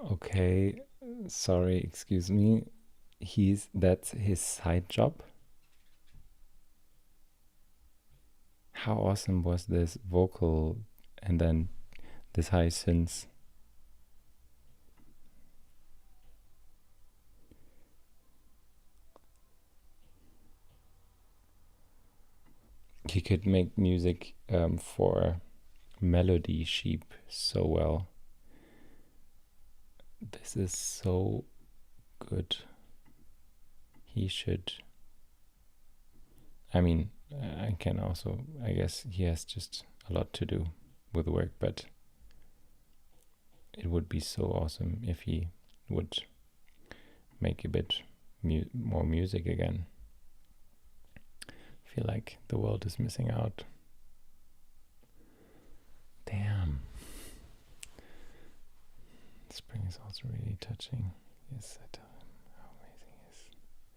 Okay, sorry, excuse me. That's his side job. How awesome was this vocal and then this high synth? He could make music for melody sheep so well. This is so good. He should. I mean, I guess he has just a lot to do with work, but it would be so awesome if he would make a bit more music again. I feel like the world is missing out. Damn. Spring is also really touching. Yes, I tell him how amazing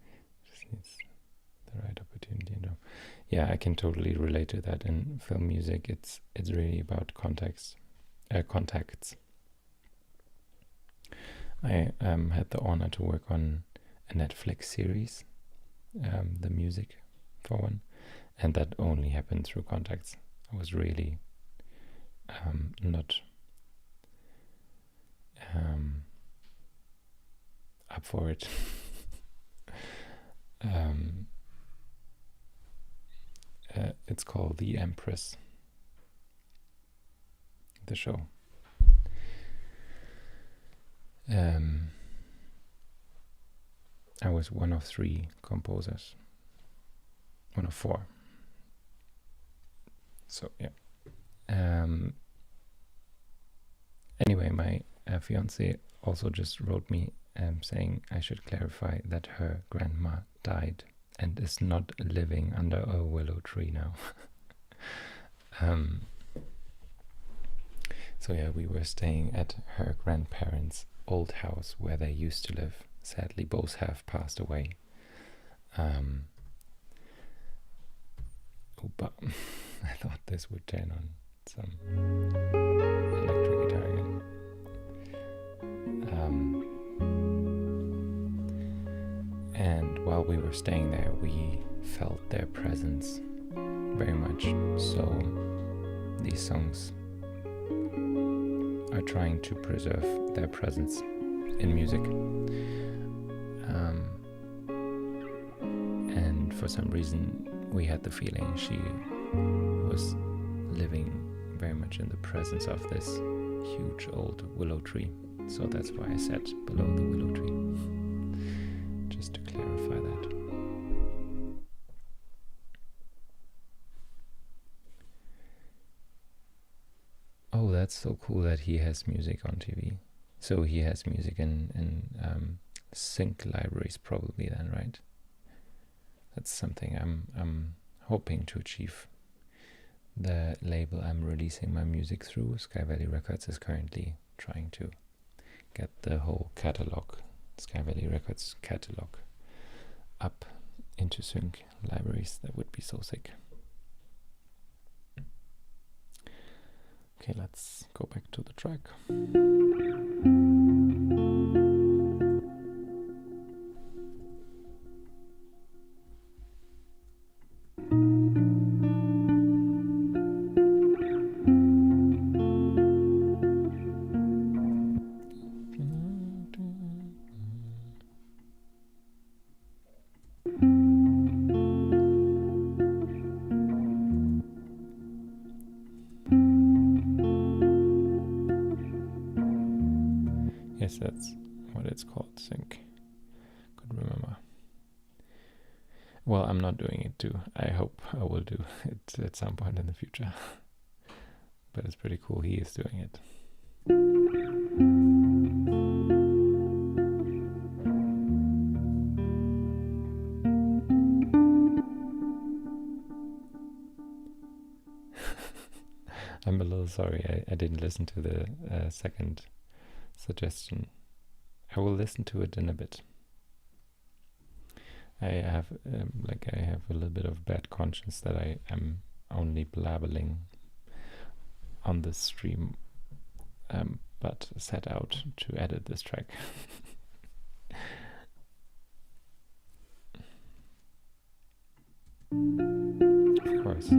he is. Just needs the right opportunity. Yeah, I can totally relate to that. In film music, it's really about contacts. I had the honor to work on a Netflix series, the music for one, and that only happened through contacts. I was really not up for it. It's called The Empress, the show. I was one of 3 composers, one of 4. So yeah. Anyway, my fiance also just wrote me saying I should clarify that her grandma died and is not living under a willow tree now. So yeah, we were staying at her grandparents' old house where they used to live. Sadly, both have passed away. But I thought this would turn on some electric guitar again. And while we were staying there, we felt their presence very much. So these songs are trying to preserve their presence in music. And for some reason, we had the feeling she was living very much in the presence of this huge old willow tree. So that's why I sat below the willow tree, just to clarify that. Oh, that's so cool that he has music on TV. So he has music in sync libraries probably then, right? That's something I'm hoping to achieve. The label I'm releasing my music through, Sky Valley Records, is currently trying to get the whole catalog, Sky Valley Records catalog, up into sync libraries. That would be so sick. Okay, let's go back to the track. Yes, that's what it's called, sync. Could remember. Well, I'm not doing it too. I hope I will do it at some point in the future. But it's pretty cool he is doing it. I'm a little sorry I didn't listen to the second suggestion. I will listen to it in a bit. I have a little bit of bad conscience that I am only blabbling on this stream, but set out to edit this track. Of course.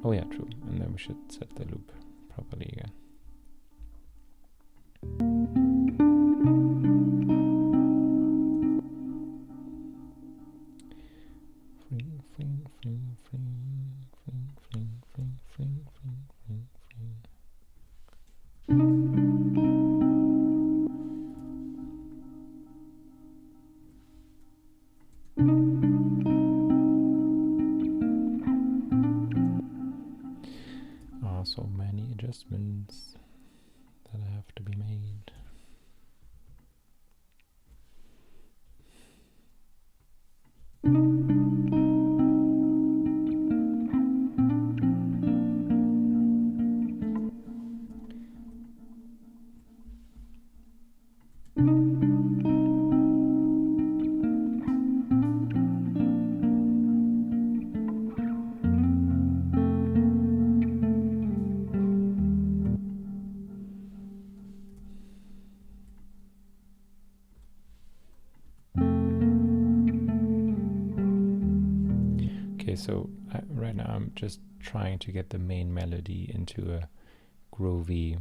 Oh yeah, true. And then we should set the loop properly again. So many adjustments that have to be made. Okay, so right now I'm just trying to get the main melody into a groovy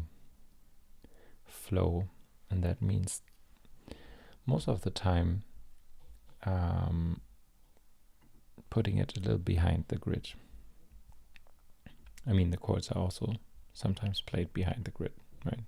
flow, and that means most of the time putting it a little behind the grid. I mean, the chords are also sometimes played behind the grid, right?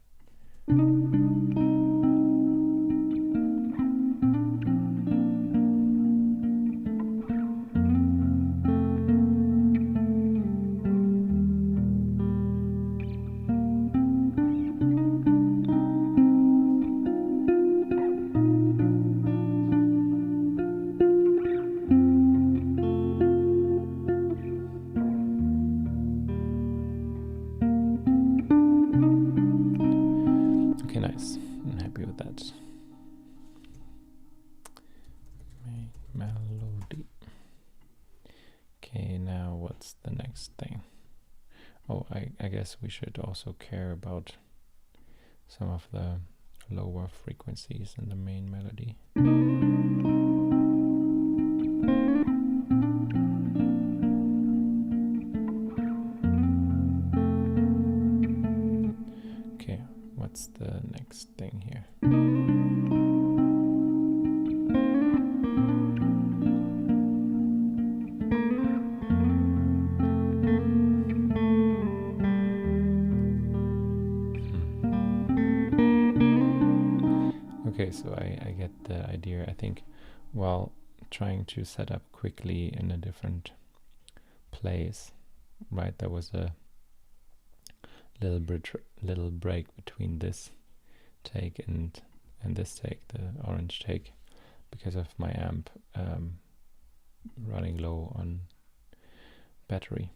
Okay, nice. I'm happy with that. Main melody. Okay, now what's the next thing? Oh, I guess we should also care about some of the lower frequencies in the main melody. Okay, what's the next thing here? Okay, so I get the idea. I think while trying to set up quickly in a different place, right, there was a little break between this take and this take, the orange take, because of my amp running low on battery.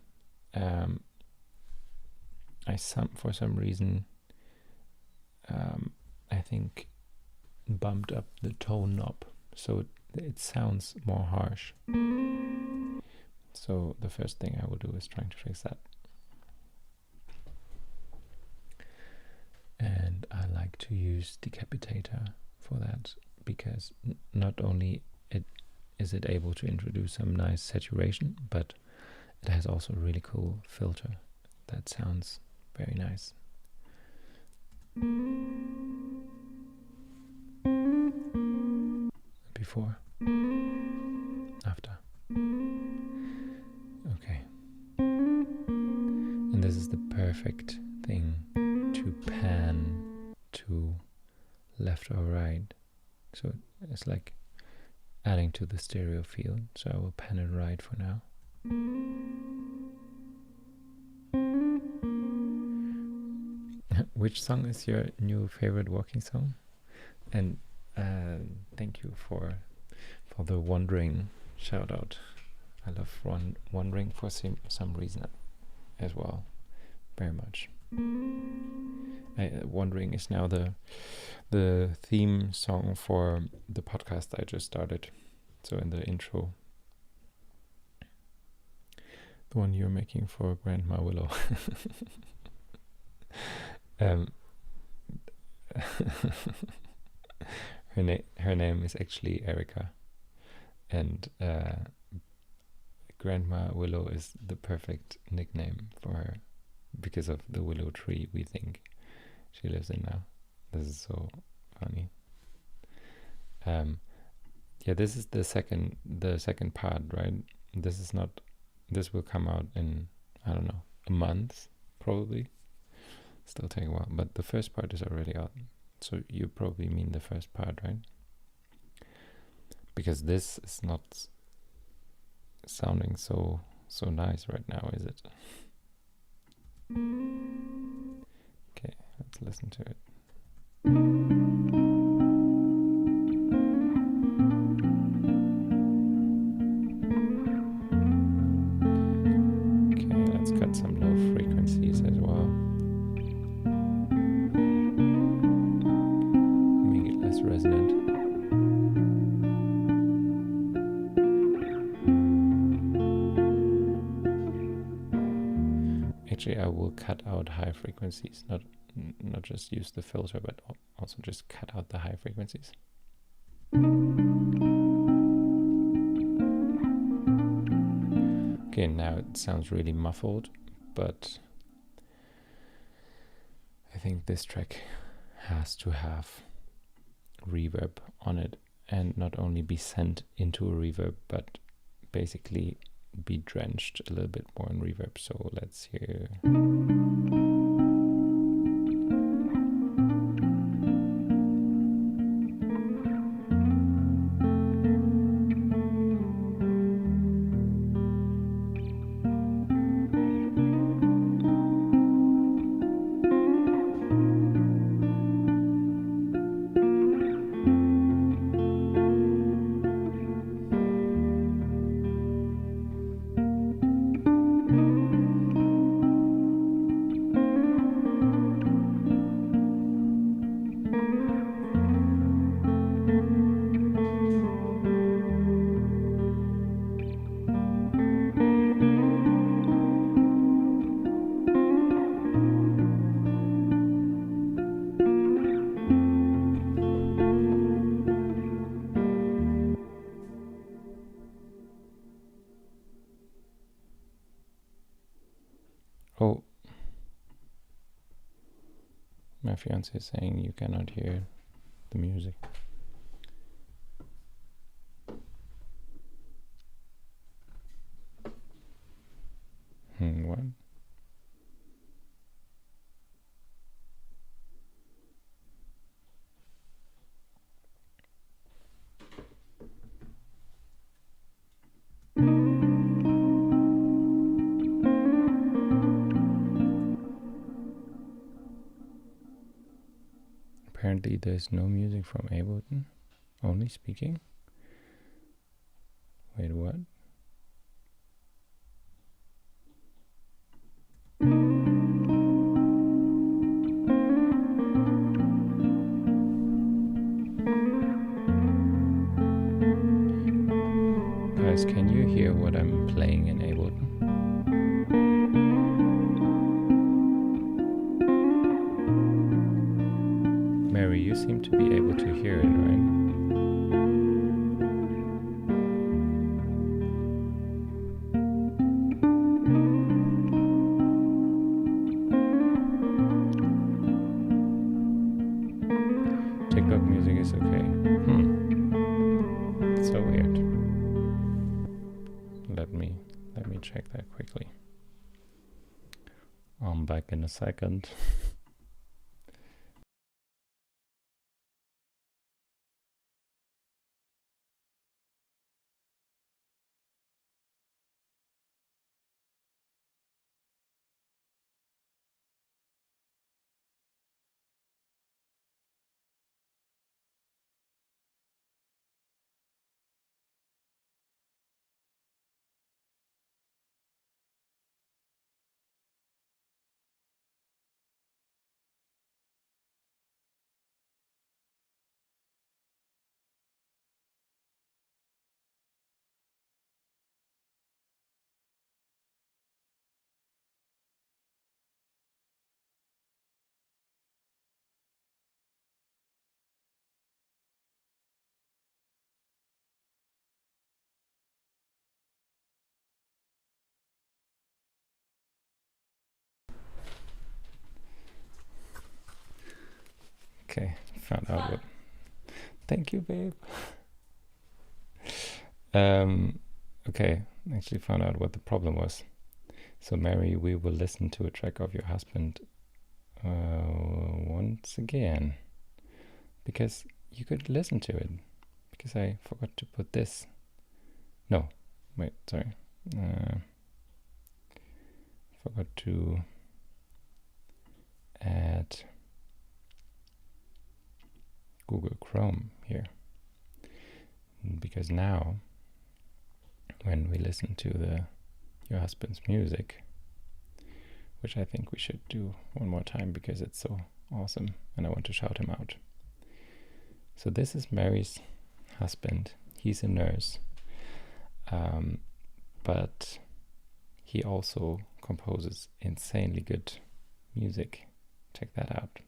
For some reason I think bumped up the tone knob, so it sounds more harsh. So the first thing I will do is trying to fix that. And I like to use Decapitator for that, because not only is it able to introduce some nice saturation, but it has also a really cool filter that sounds very nice. Before, after. Okay. And this is the perfect thing to pan to left or right. So it's like adding to the stereo field. So I will pan it right for now. Which song is your new favorite walking song? And thank you for the wandering shout out. I love wandering for some reason as well, very much. Wandering is now the theme song for the podcast I just started. So in the intro, the one you're making for Grandma Willow. Her name is actually Erika, and Grandma Willow is the perfect nickname for her because of the willow tree we think she lives in now. This is so funny. Yeah, this is the second part, right? This will come out in, I don't know, a month probably. Still take a while, but the first part is already out. So you probably mean the first part, right? Because this is not sounding so nice right now, is it? Okay, let's listen to it. Okay, let's cut some low frequencies as well. Make it less resonant. Actually, I will cut out high frequencies, not just use the filter, but also just cut out the high frequencies. Okay, now it sounds really muffled, but I think this track has to have reverb on it, and not only be sent into a reverb, but basically be drenched a little bit more in reverb. So let's hear. Oh, my fiance is saying you cannot hear the music. What? Apparently there's no music from Ableton, only speaking. Wait, what? Guys, can you hear what I'm playing in Ableton? Mary, you seem to be able to hear it, right? TikTok music is okay. It's so weird. Let me check that quickly. I'm back in a second. Okay, found out what. Thank you, babe. Okay, actually found out what the problem was. So, Mary, we will listen to a track of your husband once again, because you could listen to it, because I forgot to put this. No, wait, sorry. Forgot to add Google Chrome here, because now when we listen to your husband's music, which I think we should do one more time because it's so awesome and I want to shout him out. So this is Mary's husband. He's a nurse, but he also composes insanely good music. Check that out.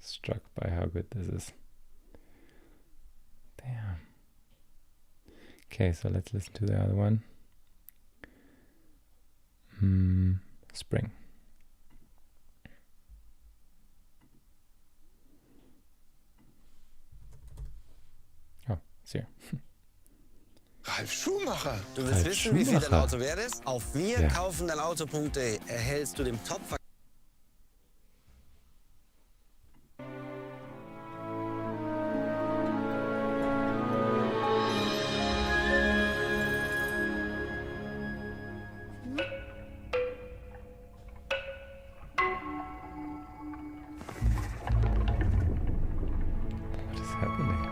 struck by how good this is. Damn. Okay, so let's listen to the other one. Spring. Oh, it's here. Ralf Schumacher. Du willst wissen, wie viel dein Auto wert ist? Auf wirkaufendeinauto.de erhältst du den Top. What is happening?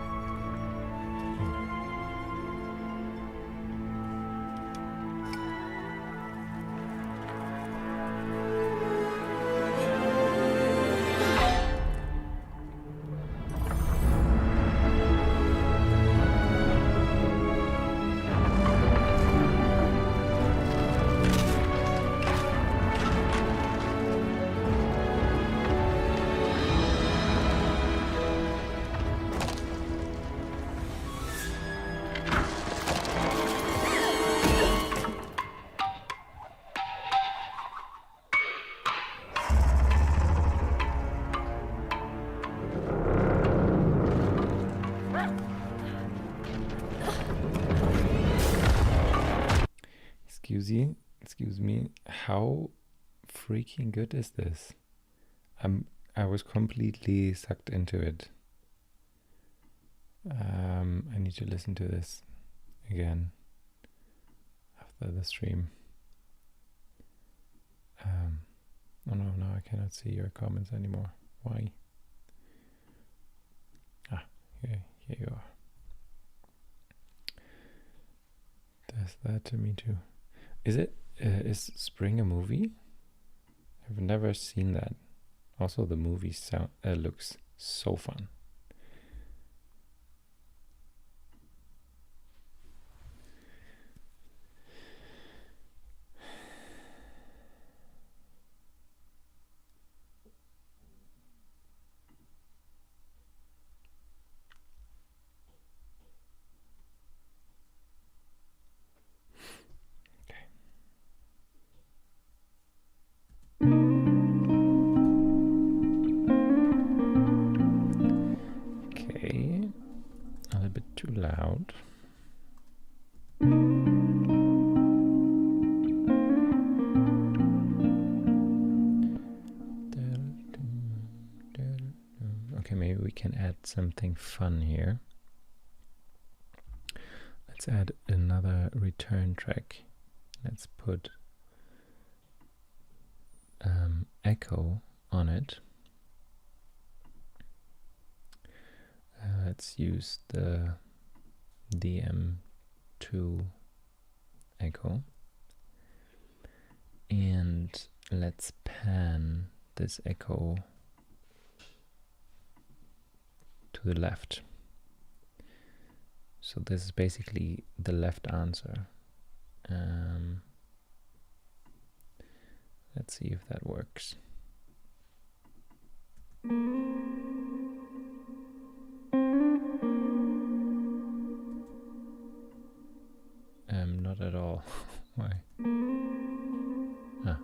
Excuse me, how freaking good is this? I was completely sucked into it. I need to listen to this again after the stream. Oh no, I cannot see your comments anymore. Why? Here you are. Does that to me too. Is Spring a movie? I've never seen that. Also, the movie looks so fun. Okay, a little bit too loud. Okay, maybe we can add something fun here. Let's add another return track. Let's put echo on it. Let's use the DM2 echo, and let's pan this echo to the left. So this is basically the left answer. Let's see if that works. Not at all. Why? Ah.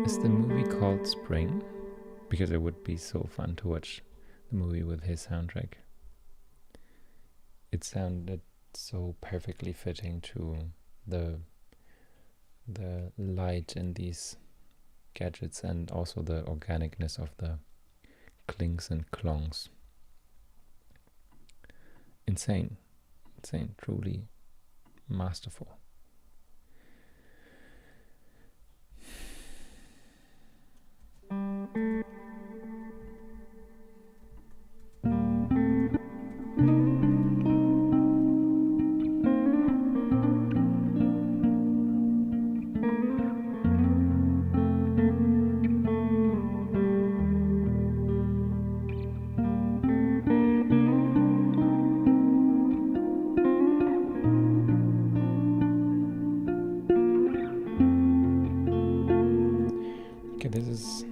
Is the movie called Spring? Because it would be so fun to watch the movie with his soundtrack. It sounded so perfectly fitting to the light in these gadgets and also the organicness of the clings and clongs. Insane, truly masterful. Okay, this is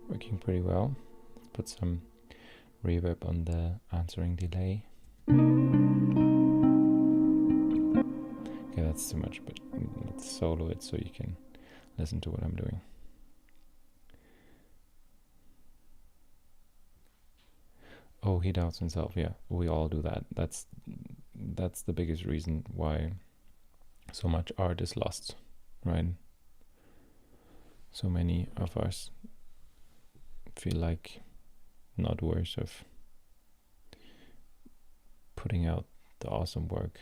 working pretty well. Let's put some reverb on the answering delay. Okay, that's too much, but let's solo it so you can listen to what I'm doing. Oh, he doubts himself. Yeah, we all do that. That's the biggest reason why so much art is lost, right? So many of us feel like not worth of putting out the awesome work,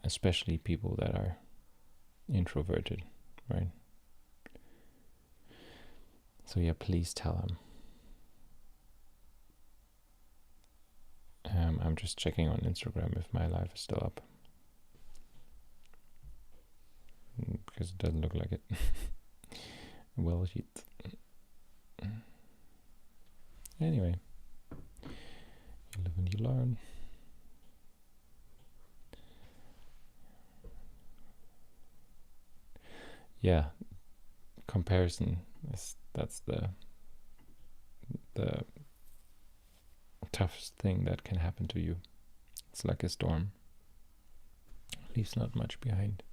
especially people that are introverted, right? So yeah, please tell him. I'm just checking on Instagram if my live is still up, because it doesn't look like it. Well, shit. Anyway, you live and you learn. Yeah, comparison that's the toughest thing that can happen to you. It's like a storm. Leaves not much behind.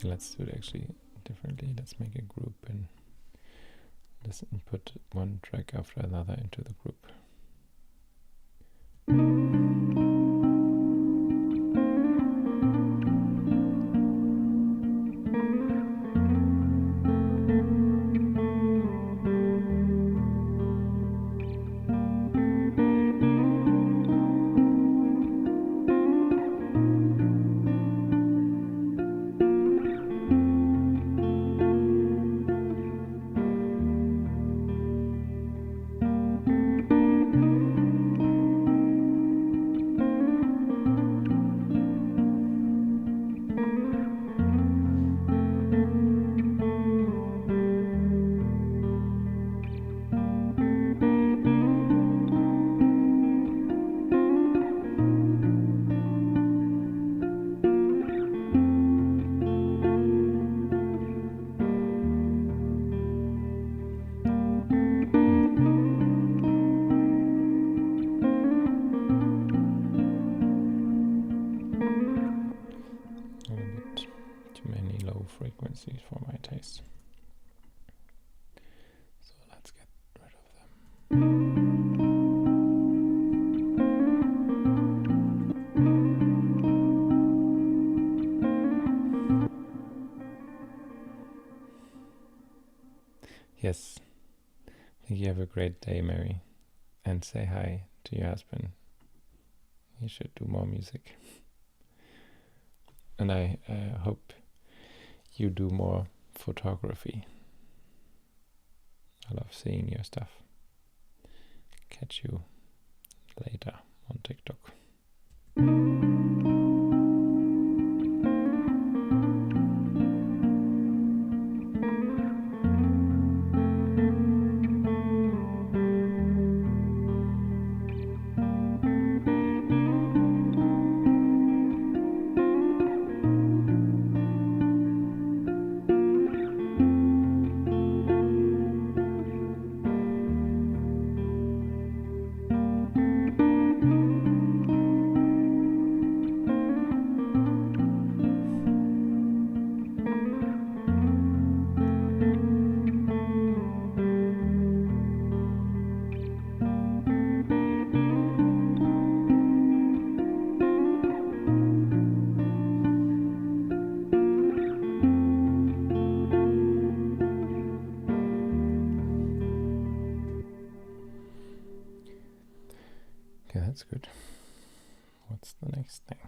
Let's do it actually differently. Let's make a group and listen, put one track after another into the group. Frequencies for my taste. So let's get rid of them. Yes. I think you have a great day, Mary. And say hi to your husband. He should do more music. And I hope you do more photography. I love seeing your stuff. Catch you later on TikTok. What's the next thing?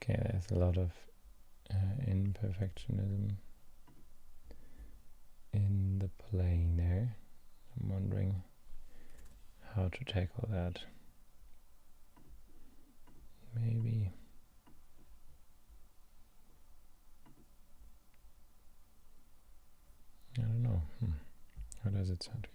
Okay, there's a lot of imperfectionism in the playing there. I'm wondering how to tackle that. Maybe I don't know. How does it sound together?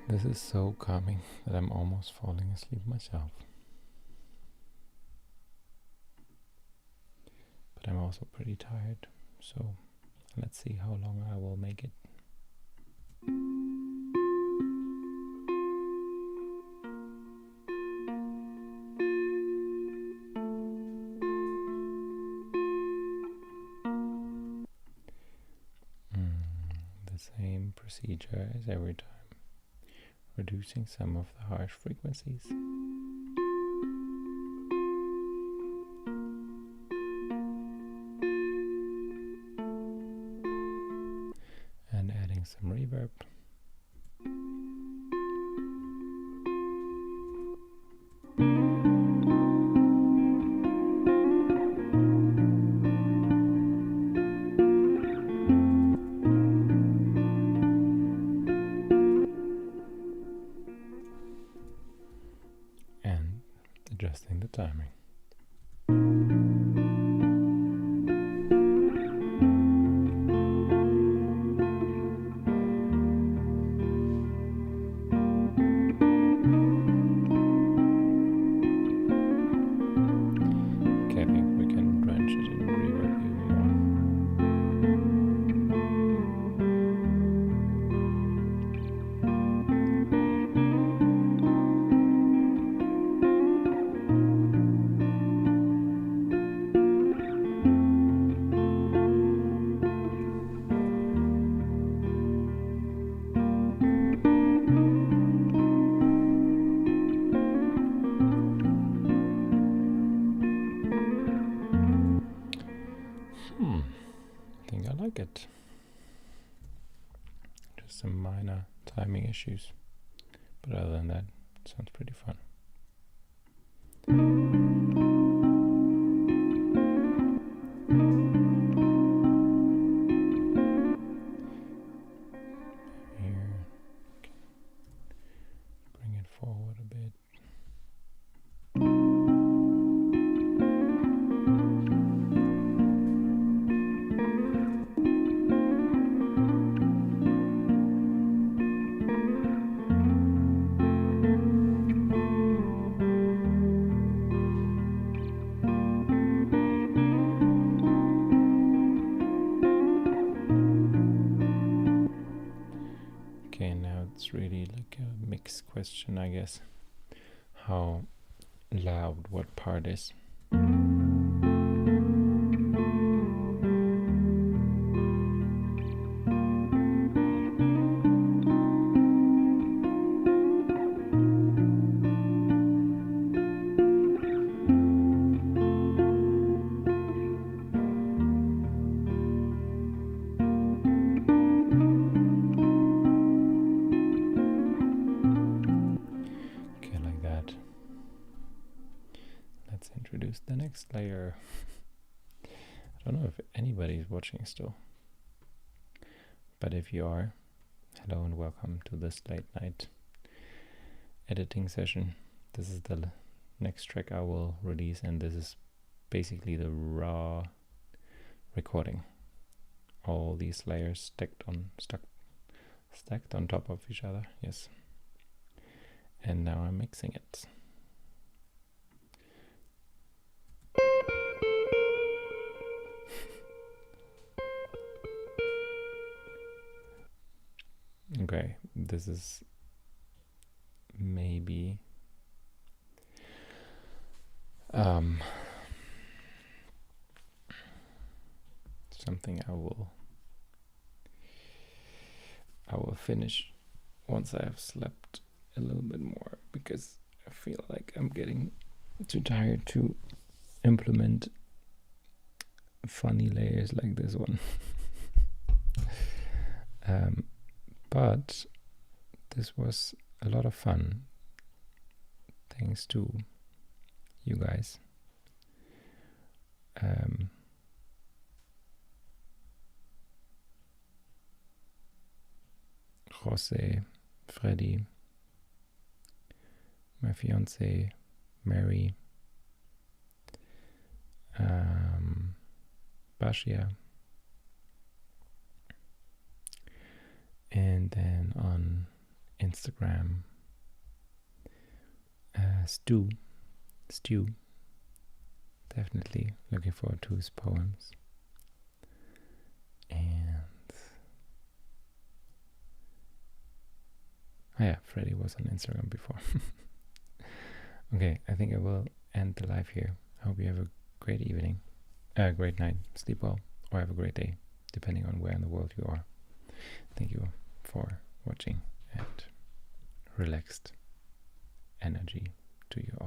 This is so calming that I'm almost falling asleep myself. But I'm also pretty tired, so let's see how long I will make it. The same procedure as every time. Reducing some of the harsh frequencies. And adding some reverb. Adjusting the timing. Okay, I think we can drench it in reverb even I think I like it. Just some minor timing issues, but other than that, it sounds pretty fun. Here, bring it forward a bit. Okay, now it's really like a mixed question, I guess. How loud what part is. Introduce the next layer. I don't know if anybody is watching still, but if you are, hello and welcome to this late night editing session. This is the next track I will release, and this is basically the raw recording. All these layers stacked on top of each other, yes. And now I'm mixing it. Okay, this is maybe something I will finish once I have slept a little bit more, because I feel like I'm getting too tired to implement funny layers like this one. But this was a lot of fun, thanks to you guys. Jose, Freddy, my fiance, Mary, Bashia, and then on Instagram, Stu, definitely looking forward to his poems. And yeah, Freddy was on Instagram before. Okay, I think I will end the live here. I hope you have a great evening, great night, sleep well, or have a great day, depending on where in the world you are. Thank you for watching, and relaxed energy to you all.